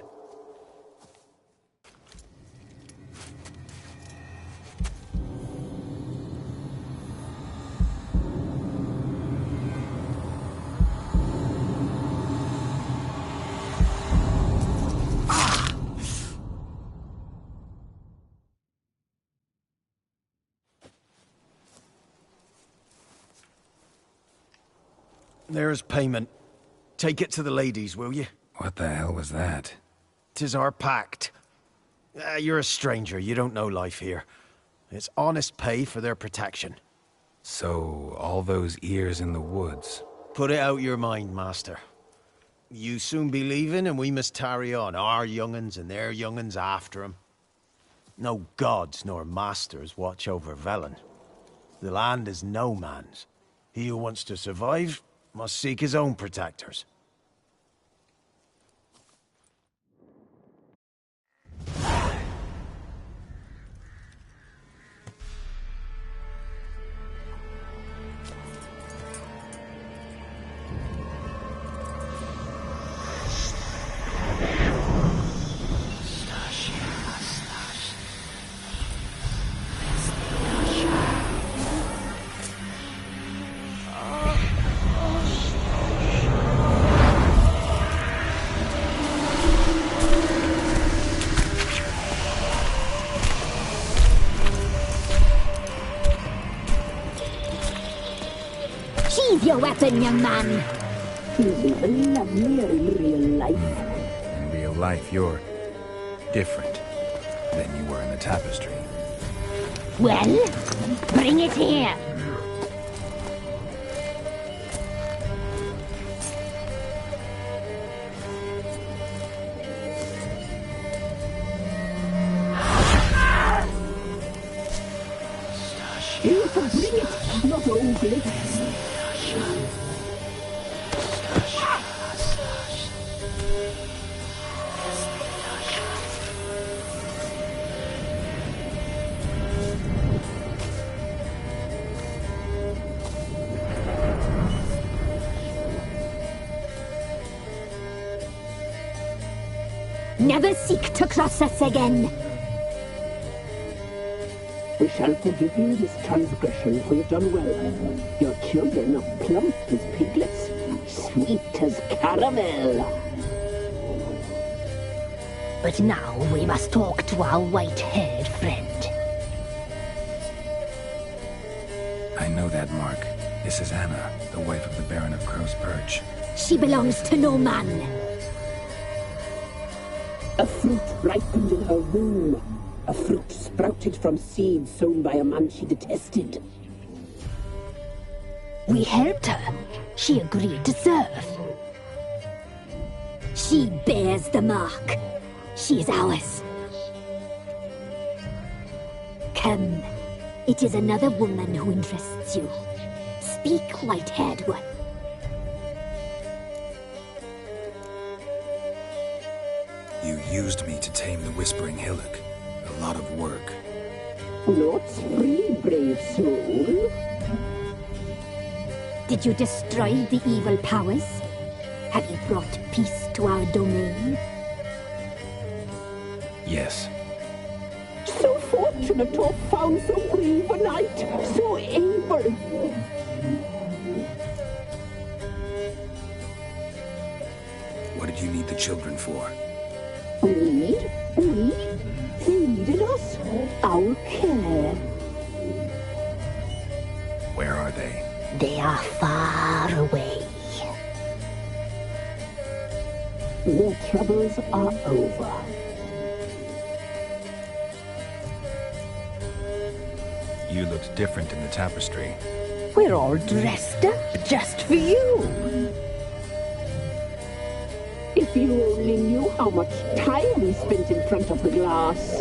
There's payment. Take it to the ladies, will you? What the hell was that? 'Tis our pact. You're a stranger, you don't know life here. It's honest pay for their protection. So, all those ears in the woods. Put it out your mind, master. You soon be leaving and we must tarry on, our young'uns and their young'uns after 'em. No gods nor masters watch over Velen. The land is no man's. He who wants to survive must seek his own protectors. Sheathe your weapon, young man. He's even lovelier in real life. In real life, you're different than you were in the tapestry. Well, bring it here. You can bring it, not ugly. Never seek to cross us again. We shall forgive you this transgression, for you've done well. Your children are plump as piglets, sweet as caramel. But now we must talk to our white-haired friend. I know that mark. This is Anna, the wife of the Baron of Crow's Perch. She belongs to no man. A fruit ripened in her womb. A fruit sprouted from seeds sown by a man she detested. We helped her. She agreed to serve. She bears the mark. She is ours. Come. It is another woman who interests you. Speak, white-haired one. You used me to tame the Whispering Hillock. A lot of work. Not free, brave soul. Did you destroy the evil powers? Have you brought peace to our domain? Yes. So fortunate to have found so brave a knight, so able. What did you need the children for? We? They needed us. Our care. Where are they? They are far away. Their troubles are over. You looked different in the tapestry. We're all dressed up just for you. If you only knew how much time we spent in front of the glass.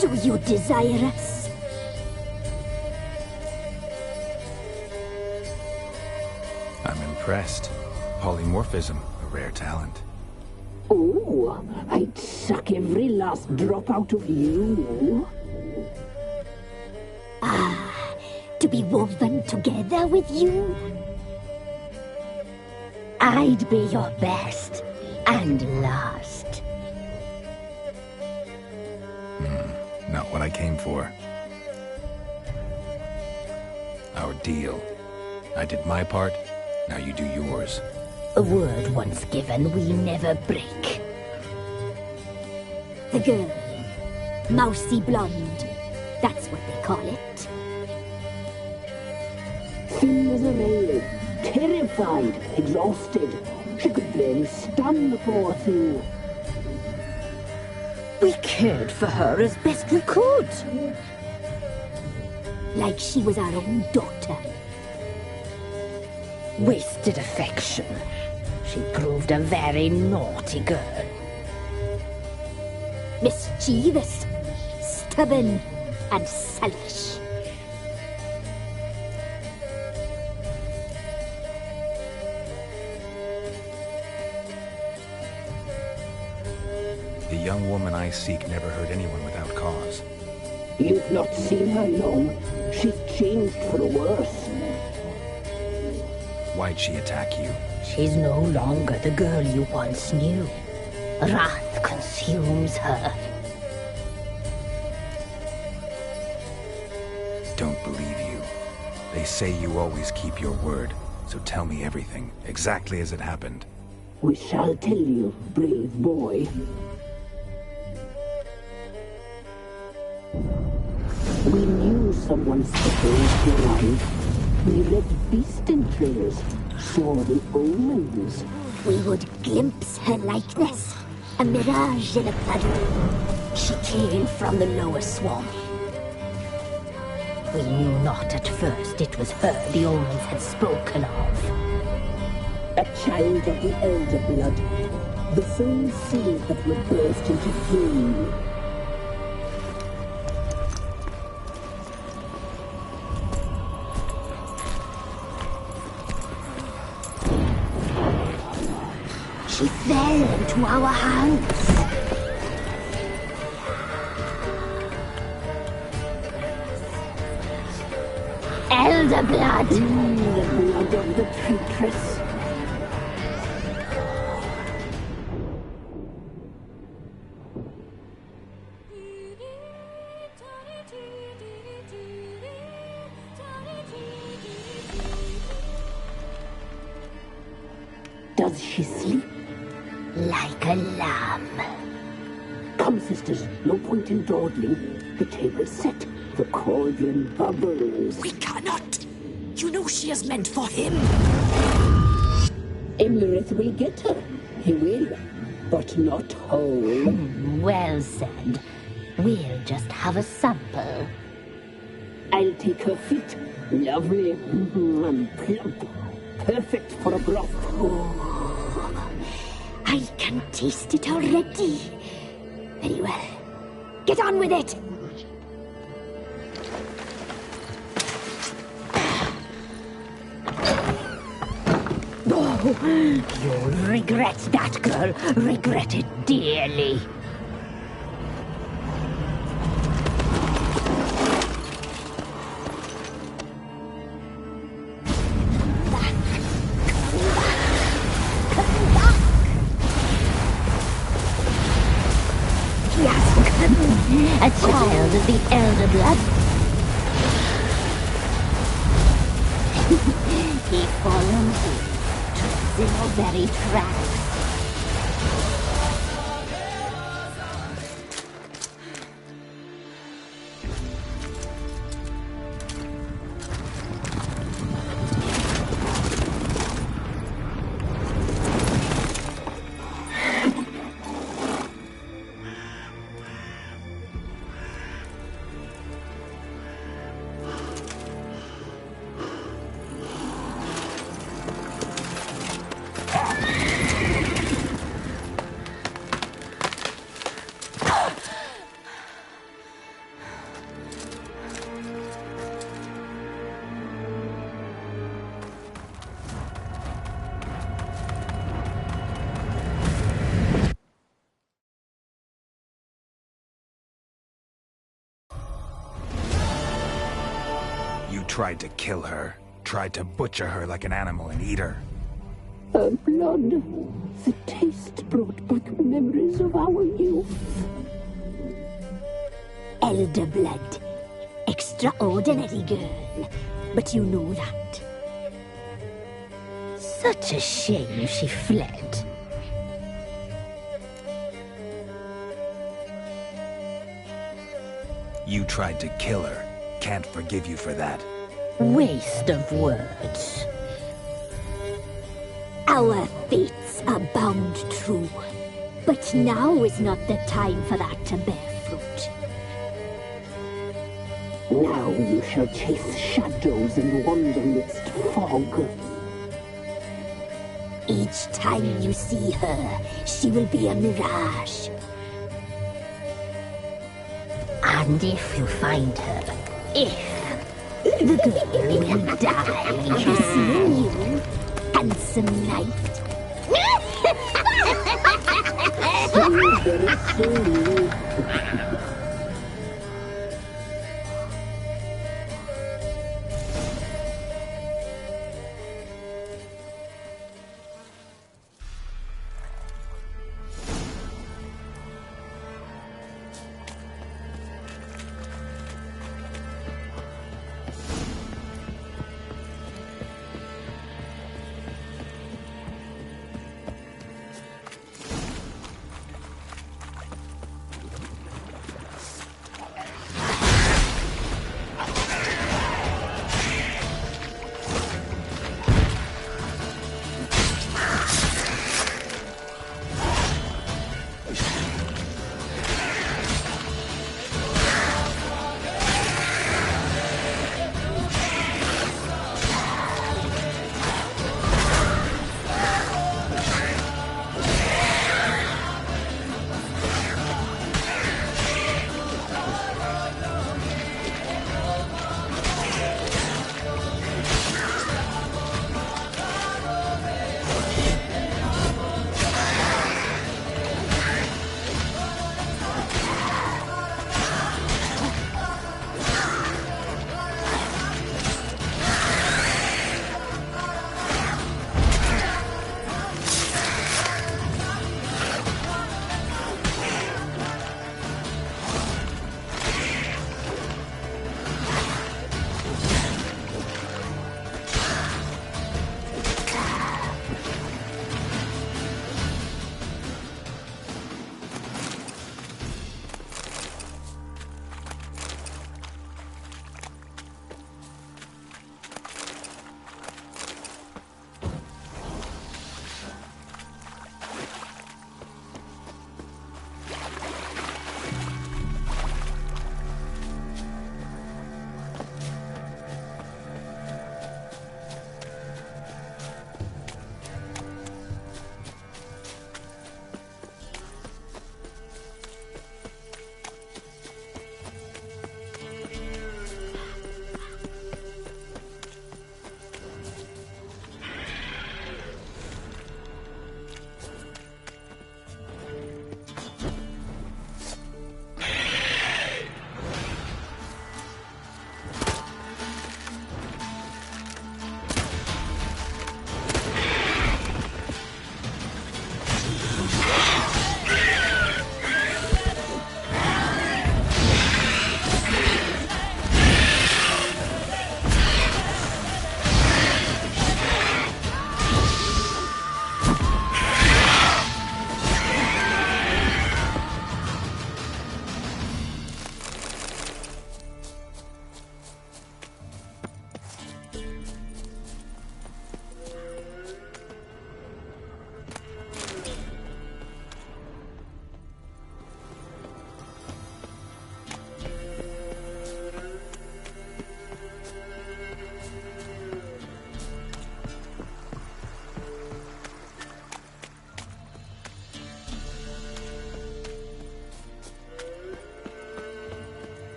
Do you desire us? I'm impressed. Polymorphism, a rare talent. Oh, I'd suck every last drop out of you. To be woven together with you? I'd be your best and last. Not what I came for. Our deal. I did my part, now you do yours. A word once given, we never break. The girl. Mousy blonde. That's what they call it. Thin as a rail, terrified, exhausted. She could barely stand the poor thing. We cared for her as best we could. Like she was our own daughter. Wasted affection. She proved a very naughty girl. Mischievous, stubborn, and selfish. The young woman I seek never hurt anyone without cause. You've not seen her long. She's changed for the worse. Why'd she attack you? She's no longer the girl you once knew. Wrath consumes her. Don't believe you. They say you always keep your word, so tell me everything, exactly as it happened. We shall tell you, brave boy. We knew someone supposed to arrive. We read beast entrails, saw the omens. We would glimpse her likeness, a mirage in a puddle. She came from the lower swamp. We knew not at first it was her the omens had spoken of. A child of the Elder Blood, the same seed that would burst into flame. She fell into our hands. Elder blood! The blood of the traitress. Does she sleep? Like a lamb. Come, sisters, no point in dawdling. The table's set. The cauldron bubbles. We cannot! You know she is meant for him! Imlerith will get her. He will. But not whole. Well said. We'll just have a sample. I'll take her feet. Lovely. And plump. Perfect for a broth. Oh, I can taste it already. Very well. Get on with it! Oh, you'll regret that, girl. Regret it dearly. A child of the Elder Blood. He follows you, treads in your very tracks. tried to kill her. Tried to butcher her like an animal and eat her. Her blood. The taste brought back memories of our youth. Elder blood. Extraordinary girl. But you know that. Such a shame she fled. You tried to kill her. Can't forgive you for that. Waste of words. Our fates are bound true. But now is not the time for that to bear fruit. Now you shall chase shadows and wander midst fog. Each time you see her, she will be a mirage. And if you find her, the girl will die. Seeing you, handsome knight.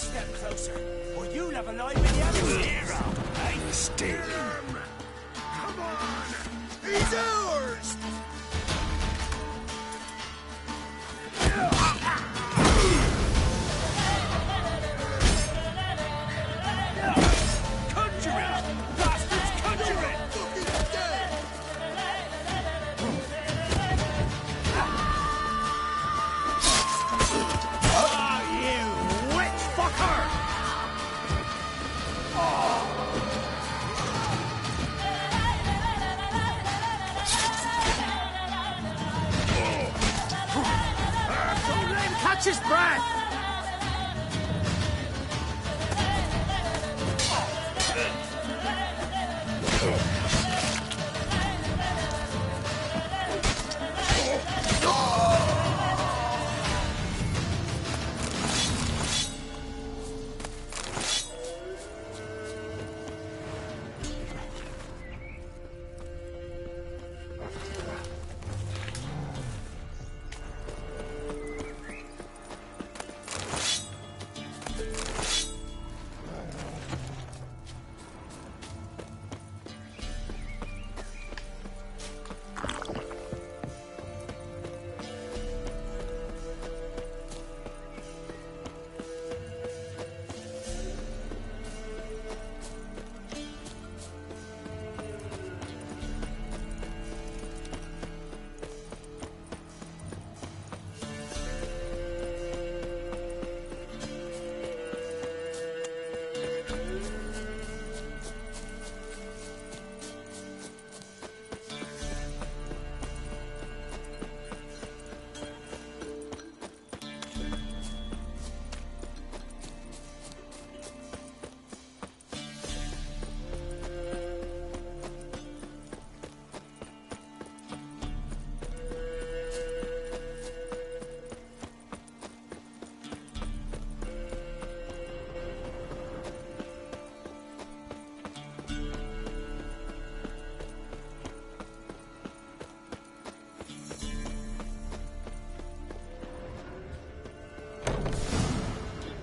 step closer, or you'll have a life in the other era. Hey, stick. Come on! He's ours! Conjuring! Bastards, conjuring! Ah, you witch fucker! Don't let him catch his breath!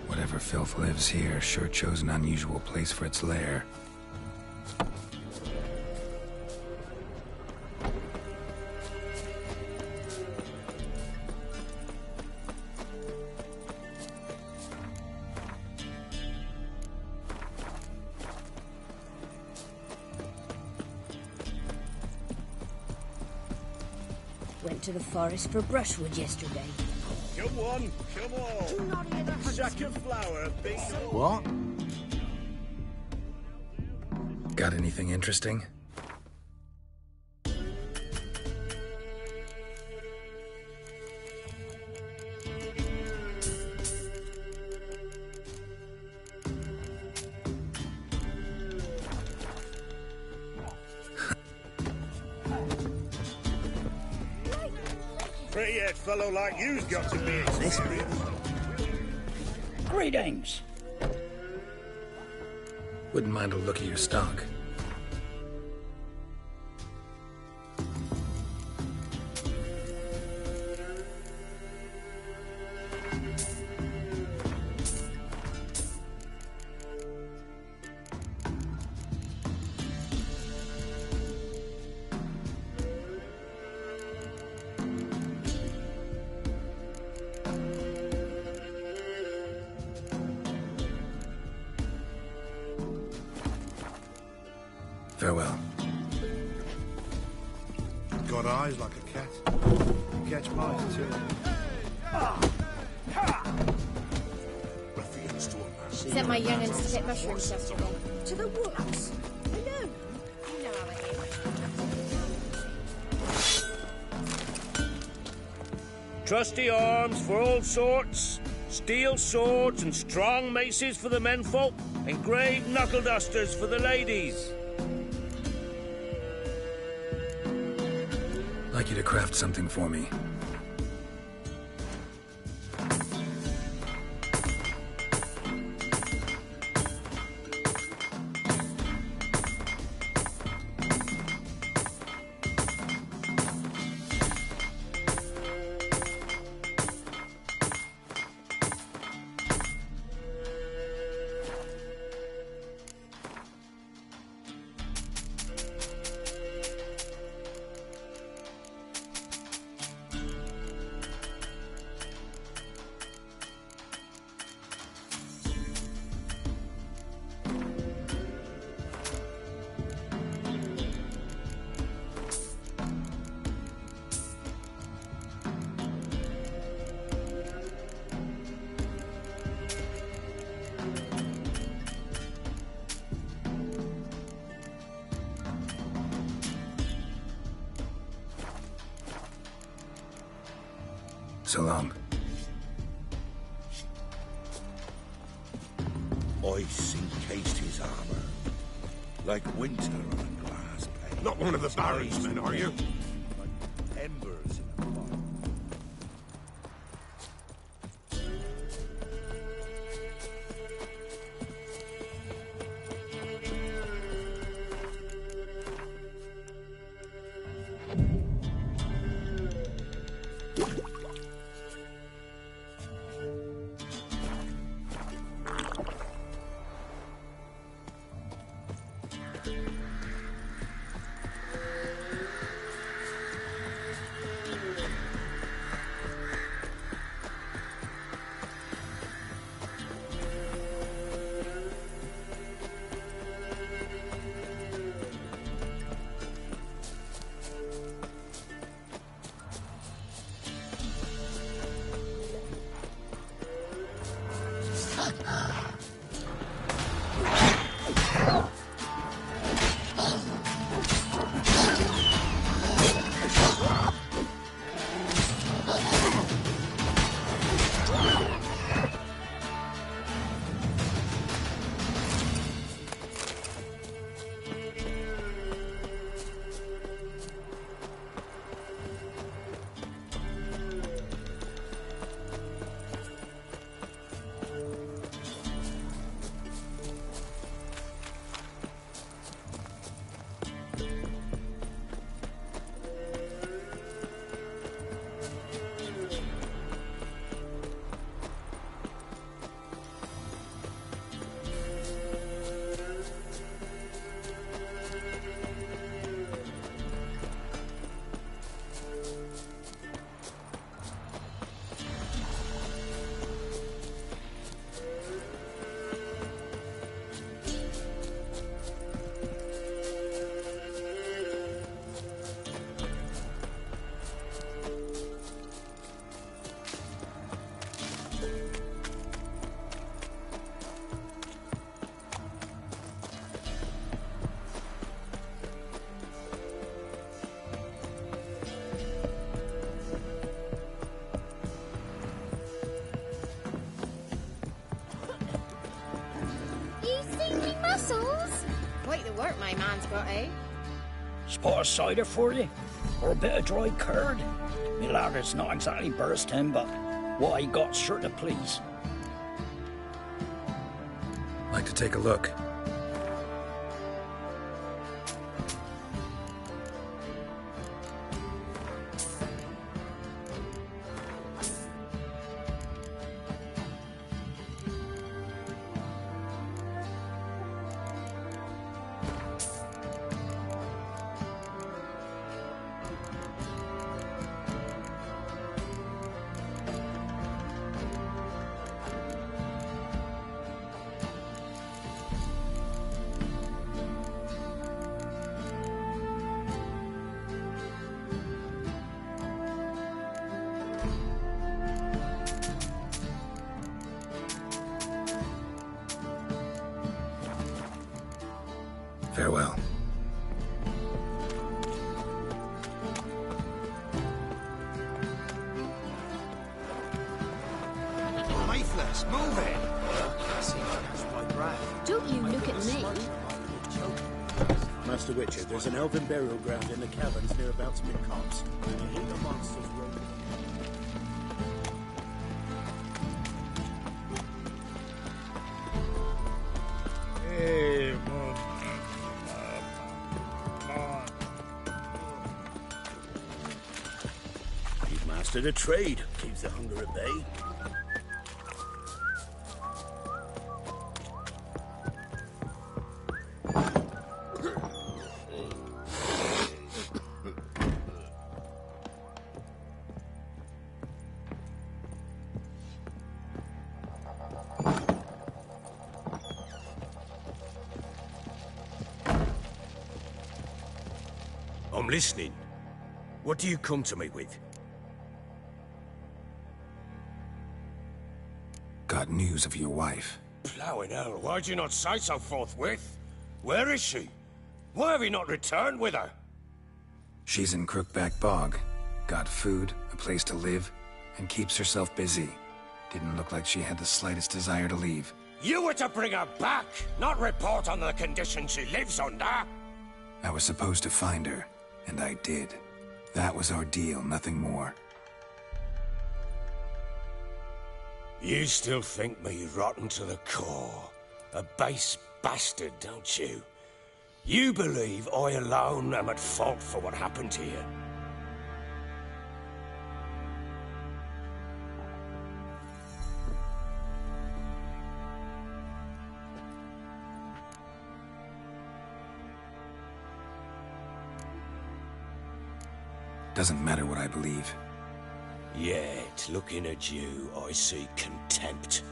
Whatever filth lives here sure chose an unusual place for its lair. Went to the forest for brushwood yesterday. Come on, come on. Sack of flour, bean. What? Got anything interesting? Pretty-head fellow like you's got to be experienced. Greetings. Wouldn't mind a look at your stock. Farewell. Got eyes like a cat. Catch mice too. Ruffians to a man. Sent my young'uns to pick mushrooms yesterday. To the woods? Alone? You know how it is. Trusty arms for all sorts, steel swords and strong maces for the menfolk, and great knuckle dusters for the ladies. Like you to craft something for me. So long. Ice encased his armor, like winter on a glass pane. Not one of the Baron's men, are you? Like embers in a fire. Quite the work my man's got, eh? Spot of cider for you? Or a bit of dry curd? Me lad, it's not exactly bursting, but what I got's sure to please. Like to take a look. Farewell. Lifeless, move it! See, that's my breath. Don't you look at me. Master Witcher, there's an elven burial ground in the caverns nearabouts mid-copse. You hear the monsters roaming. Hey, You've mastered a trade. Keeps the hunger at bay. I'm listening. What do you come to me with? Got news of your wife. Plowing hell, why'd you not say so forthwith? Where is she? Why have you not returned with her? She's in Crookback Bog. Got food, a place to live, and keeps herself busy. Didn't look like she had the slightest desire to leave. You were to bring her back, not report on the conditions she lives under. I was supposed to find her, and I did. That was our deal, nothing more. You still think me rotten to the core. A base bastard, don't you? You believe I alone am at fault for what happened here. Doesn't matter what I believe. Yet, looking at you, I see contempt.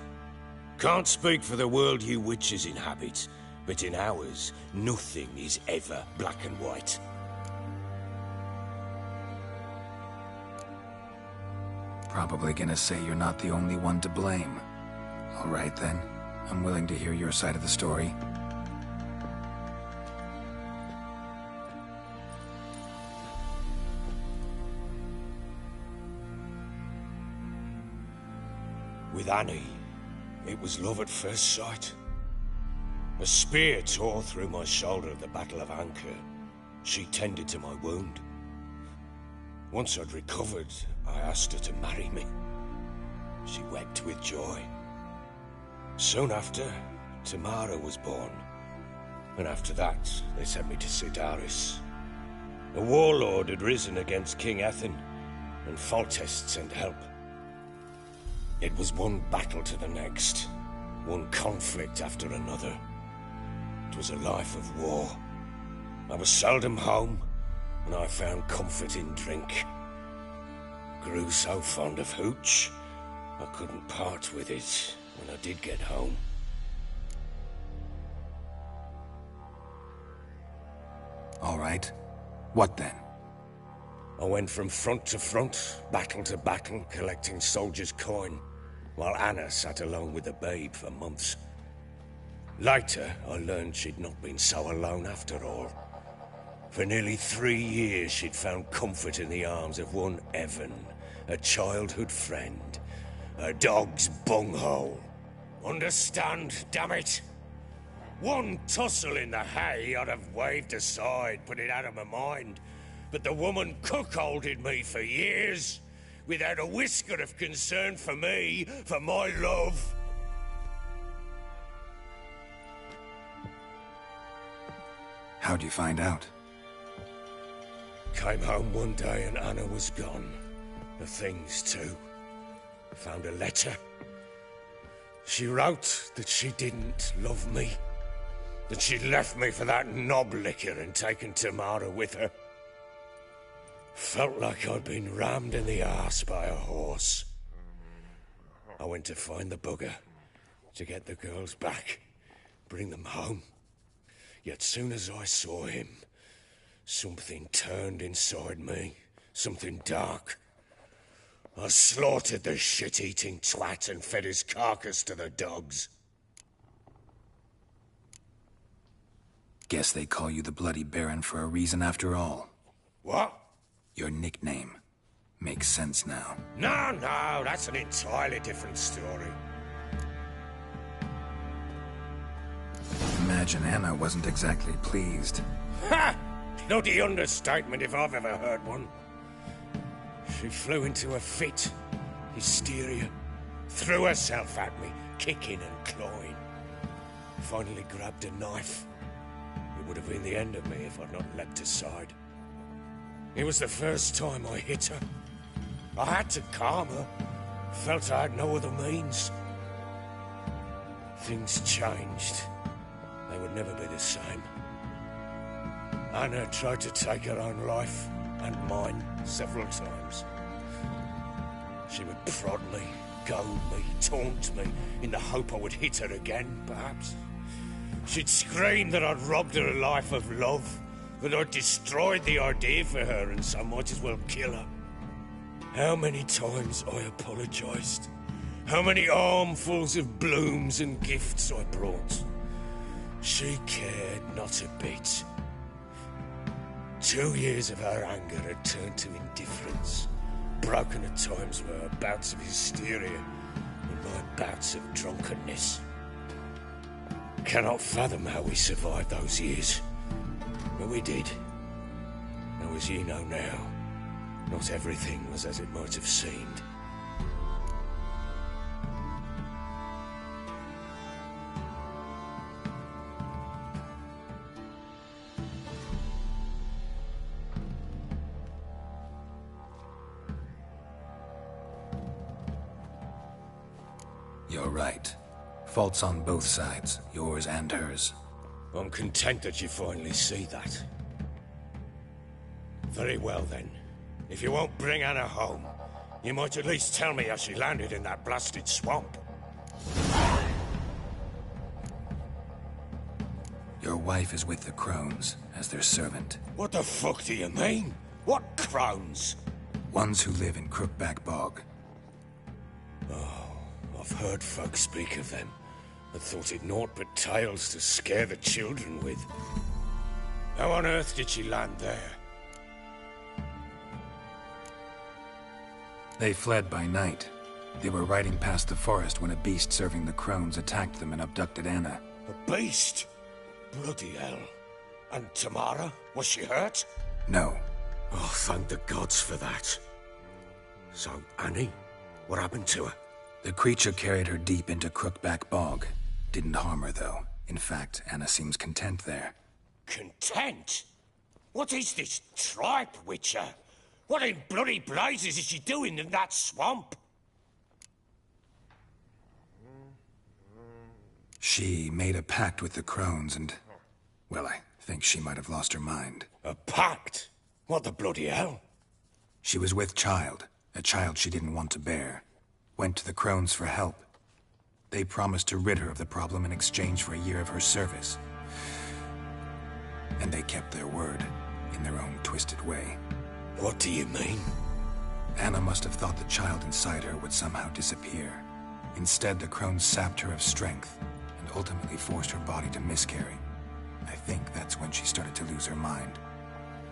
Can't speak for the world you witches inhabit, but in ours, nothing is ever black and white. Probably gonna say you're not the only one to blame. All right then, I'm willing to hear your side of the story. With Annie, it was love at first sight. A spear tore through my shoulder at the Battle of Anchor. She tended to my wound. Once I'd recovered, I asked her to marry me. She wept with joy. Soon after, Tamara was born. And after that, they sent me to Sidaris. A warlord had risen against King Ethan, and Foltest sent help. It was one battle to the next, one conflict after another. It was a life of war. I was seldom home, and I found comfort in drink. Grew so fond of hooch, I couldn't part with it when I did get home. All right. What then? I went from front to front, battle to battle, collecting soldiers' coin, while Anna sat alone with the babe for months. Later, I learned she'd not been so alone after all. For nearly 3 years, she'd found comfort in the arms of one Evan, a childhood friend, a dog's bunghole. Understand, damn it? One tussle in the hay I'd have waved aside, put it out of my mind. But the woman cuckolded me for years, without a whisker of concern for me, for my love. How'd you find out? Came home one day and Anna was gone. The things too. Found a letter. She wrote that she didn't love me. That she'd left me for that knob licker and taken Tamara with her. Felt like I'd been rammed in the arse by a horse. I went to find the bugger, to get the girls back, bring them home. Yet soon as I saw him, something turned inside me, something dark. I slaughtered the shit-eating twat and fed his carcass to the dogs. Guess they call you the Bloody Baron for a reason after all. What? Your nickname. Makes sense now. No, that's an entirely different story. Imagine Anna wasn't exactly pleased. Ha! Bloody understatement if I've ever heard one. She flew into a fit. Hysteria. Threw herself at me, kicking and clawing. Finally grabbed a knife. It would have been the end of me if I'd not leapt aside. It was the first time I hit her. I had to calm her. Felt I had no other means. Things changed. They would never be the same. Anna tried to take her own life, and mine, several times. She would prod me, goad me, taunt me, in the hope I would hit her again, perhaps. She'd scream that I'd robbed her a life of love, that I'd destroyed the idea for her, and so might as well kill her. How many times I apologized. How many armfuls of blooms and gifts I brought. She cared not a bit. 2 years of her anger had turned to indifference. broken at times by her bouts of hysteria and my bouts of drunkenness. Cannot fathom how we survived those years. But we did. Now, as ye know now, not everything was as it might have seemed. You're right. Faults on both sides, yours and hers. I'm content that you finally see that. Very well then. If you won't bring Anna home, you might at least tell me how she landed in that blasted swamp. Your wife is with the Crones, as their servant. What the fuck do you mean? What Crones? Ones who live in Crookback Bog. Oh, I've heard folk speak of them, and thought it naught but tales to scare the children with. How on earth did she land there? They fled by night. They were riding past the forest when a beast serving the Crones attacked them and abducted Anna. A beast? Bloody hell. And Tamara? Was she hurt? No. Oh, thank the gods for that. So, Annie? What happened to her? The creature carried her deep into Crookback Bog. Didn't harm her, though. In fact, Anna seems content there. Content? What is this tripe, Witcher? What in bloody blazes is she doing in that swamp? She made a pact with the Crones and... well, I think she might have lost her mind. A pact? What the bloody hell? She was with child, a child she didn't want to bear. Went to the Crones for help. They promised to rid her of the problem in exchange for a year of her service. And they kept their word, in their own twisted way. What do you mean? Anna must have thought the child inside her would somehow disappear. Instead, the Crones sapped her of strength, and ultimately forced her body to miscarry. I think that's when she started to lose her mind.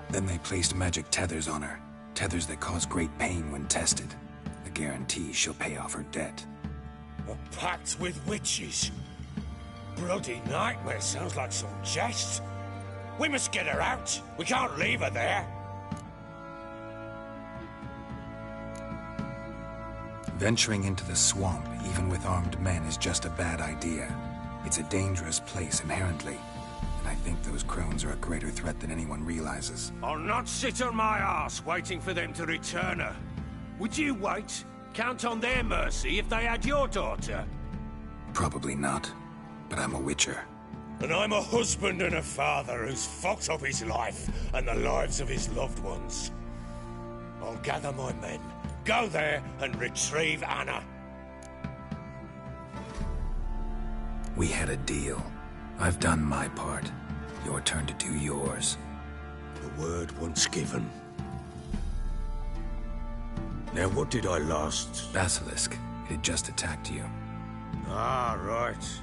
Then they placed magic tethers on her, tethers that cause great pain when tested. A guarantee she'll pay off her debt. A pact with witches? Bloody nightmare, sounds like some jest. We must get her out. We can't leave her there. Venturing into the swamp, even with armed men, is just a bad idea. It's a dangerous place inherently, and I think those Crones are a greater threat than anyone realizes. I'll not sit on my arse waiting for them to return her. Would you wait? Count on their mercy if they had your daughter? Probably not, but I'm a Witcher. And I'm a husband and a father who's fucked up his life and the lives of his loved ones. I'll gather my men, go there and retrieve Anna. We had a deal. I've done my part. Your turn to do yours. The word once given. Now what did I last... Basilisk. It had just attacked you. Ah, right.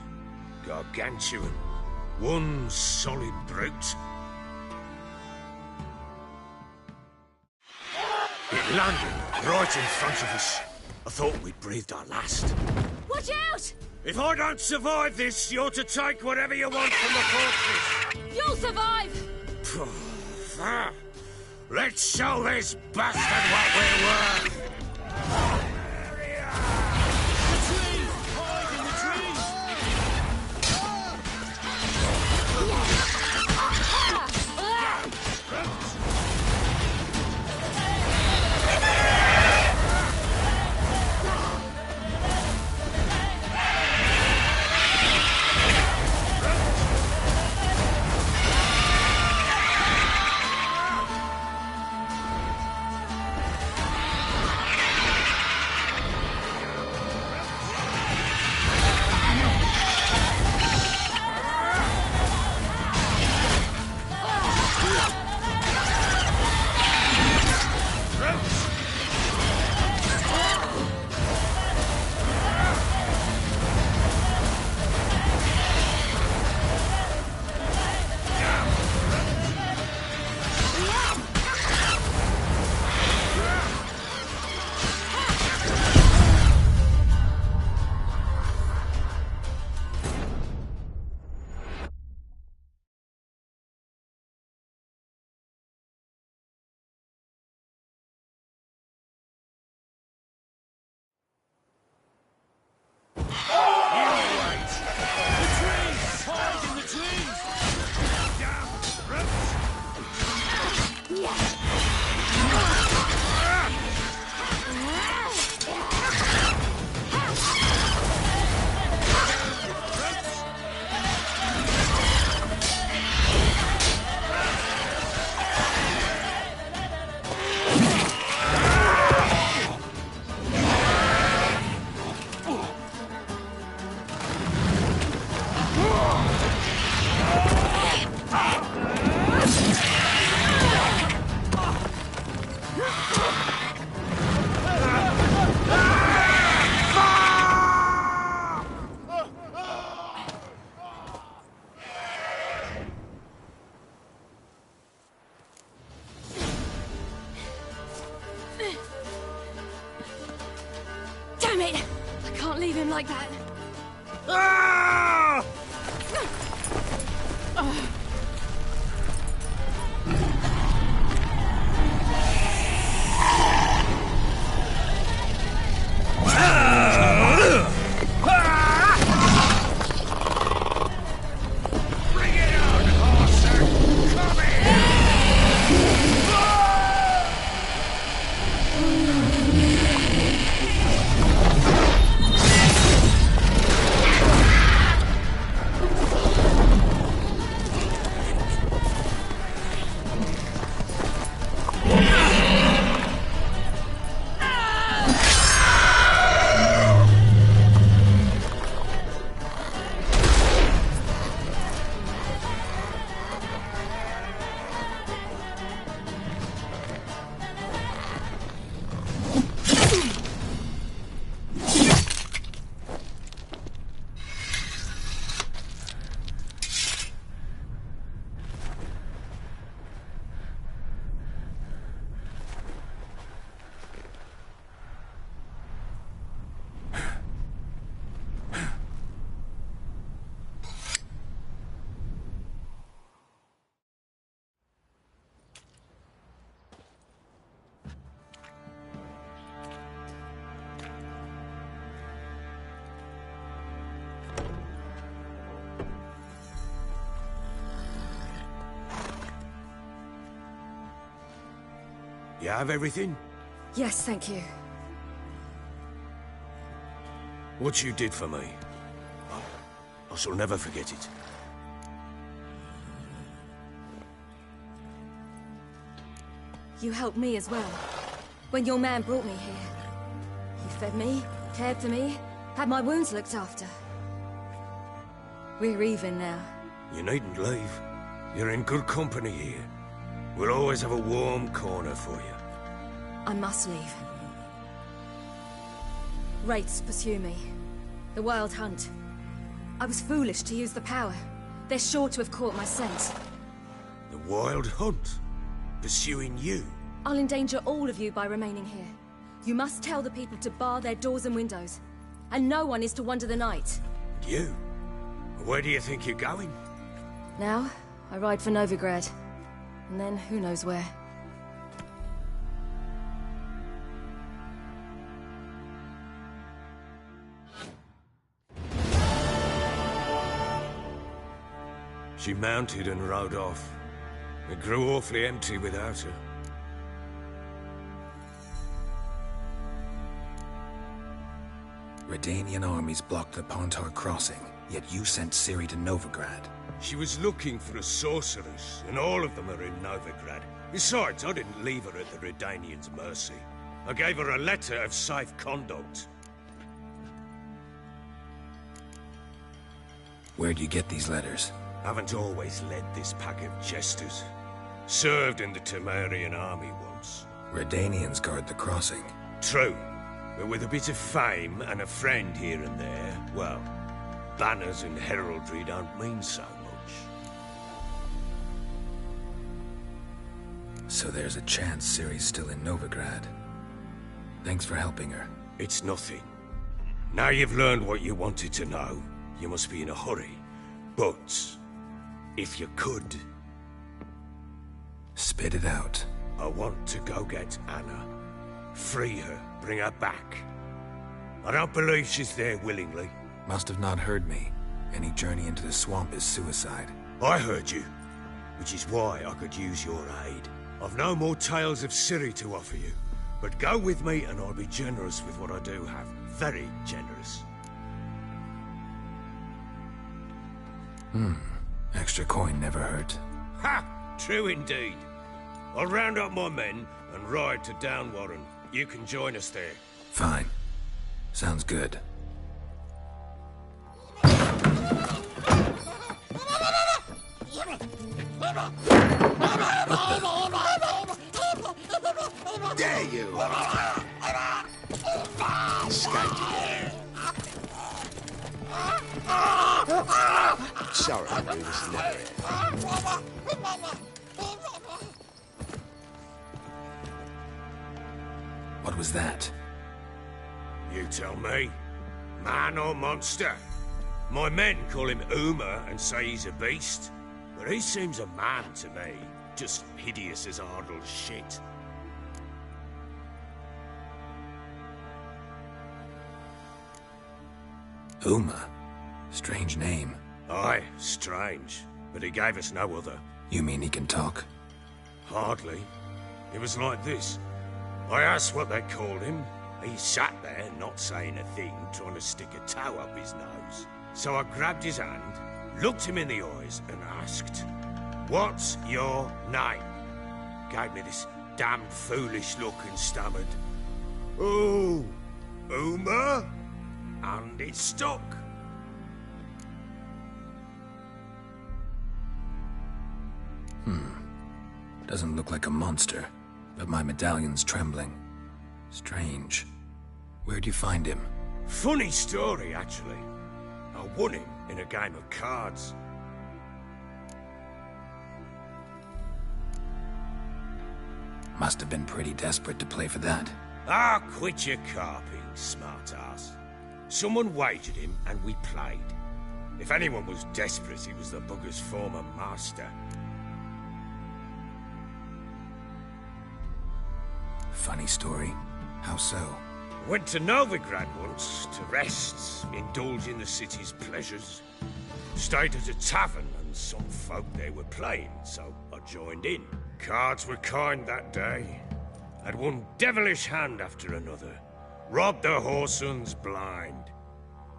Gargantuan. One solid brute. It landed right in front of us. I thought we'd breathed our last. Watch out! If I don't survive this, you're to take whatever you want from the corpses. You'll survive! Let's show this bastard what we're worth! can't leave him like that. Ah! You have everything? Yes, thank you. What you did for me, I shall never forget it. You helped me as well. When your man brought me here. You fed me, cared for me, had my wounds looked after. We're even now. You needn't leave. You're in good company here. We'll always have a warm corner for you. I must leave. Wraiths pursue me. The Wild Hunt. I was foolish to use the power. They're sure to have caught my scent. The Wild Hunt? Pursuing you? I'll endanger all of you by remaining here. You must tell the people to bar their doors and windows. And no one is to wander the night. You? Where do you think you're going? Now, I ride for Novigrad. And then, who knows where. She mounted and rode off. It grew awfully empty without her. Redanian armies blocked the Pontar crossing, yet you sent Ciri to Novigrad. She was looking for a sorceress, and all of them are in Novigrad. Besides, I didn't leave her at the Redanians' mercy. I gave her a letter of safe conduct. Where'd you get these letters? Haven't always led this pack of jesters. Served in the Temerian army once. Redanians guard the crossing. True, but with a bit of fame and a friend here and there, well, banners and heraldry don't mean so much. So there's a chance Ciri's still in Novigrad. Thanks for helping her. It's nothing. Now you've learned what you wanted to know, you must be in a hurry. But, if you could... Spit it out. I want to go get Anna. Free her, bring her back. I don't believe she's there willingly. Must have not heard me. Any journey into the swamp is suicide. I heard you, which is why I could use your aid. I've no more tales of Ciri to offer you, but go with me and I'll be generous with what I do have. Very generous. Extra coin never hurt. Ha! True indeed. I'll round up my men and ride to Downwarren. You can join us there. Fine. Sounds good. There you are! Escaped. Sorry, I knew this never end. What was that? You tell me. Man or monster? My men call him Uma and say he's a beast. But he seems a man to me. Just hideous as Ardle's shit. Uma? Strange name. Aye, strange. But he gave us no other. You mean he can talk? Hardly. It was like this. I asked what they called him. He sat there, not saying a thing, trying to stick a toe up his nose. So I grabbed his hand, looked him in the eyes, and asked, "What's your name?" Gave me this damn foolish look and stammered, "Oh, Uma?" And it stuck. Doesn't look like a monster, but my medallion's trembling. Strange. Where'd you find him? Funny story, actually. I won him in a game of cards. Must have been pretty desperate to play for that. Ah, quit your carping, smartass. Someone wagered him, and we played. If anyone was desperate, he was the bugger's former master. Funny story. How so? Went to Novigrad once, to rest, indulge in the city's pleasures. Stayed at a tavern, and some folk there were playing, so I joined in. Cards were kind that day. Had one devilish hand after another. Robbed the whoresun's blind.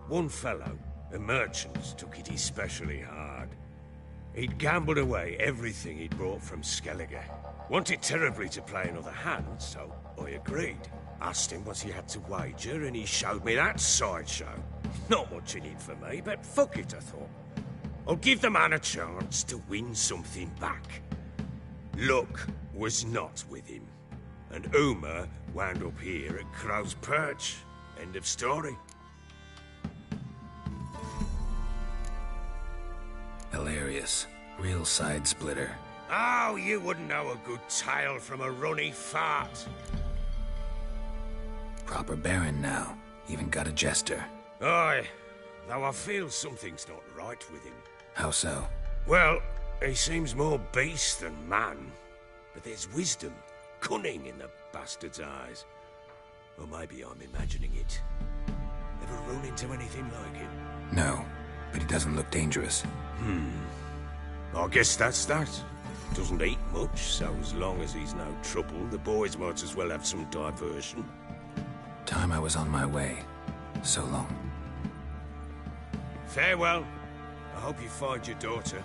One fellow, a merchant, took it especially hard. He'd gambled away everything he'd brought from Skellige. Wanted terribly to play another hand, so I agreed. Asked him what he had to wager, and he showed me that sideshow. Not much in it for me, but fuck it, I thought. I'll give the man a chance to win something back. Luck was not with him, and Uma wound up here at Crow's Perch. End of story. Hilarious. Real side splitter. Oh, you wouldn't know a good tale from a runny fart. Proper baron now. Even got a jester. Aye, though I feel something's not right with him. How so? Well, he seems more beast than man. But there's wisdom, cunning in the bastard's eyes. Or maybe I'm imagining it. Ever run into anything like him? No, but he doesn't look dangerous. I guess that's that. Doesn't eat much, so as long as he's no trouble, the boys might as well have some diversion. Time I was on my way. So long. Farewell. I hope you find your daughter.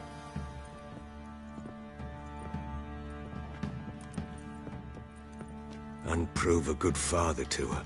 And prove a good father to her.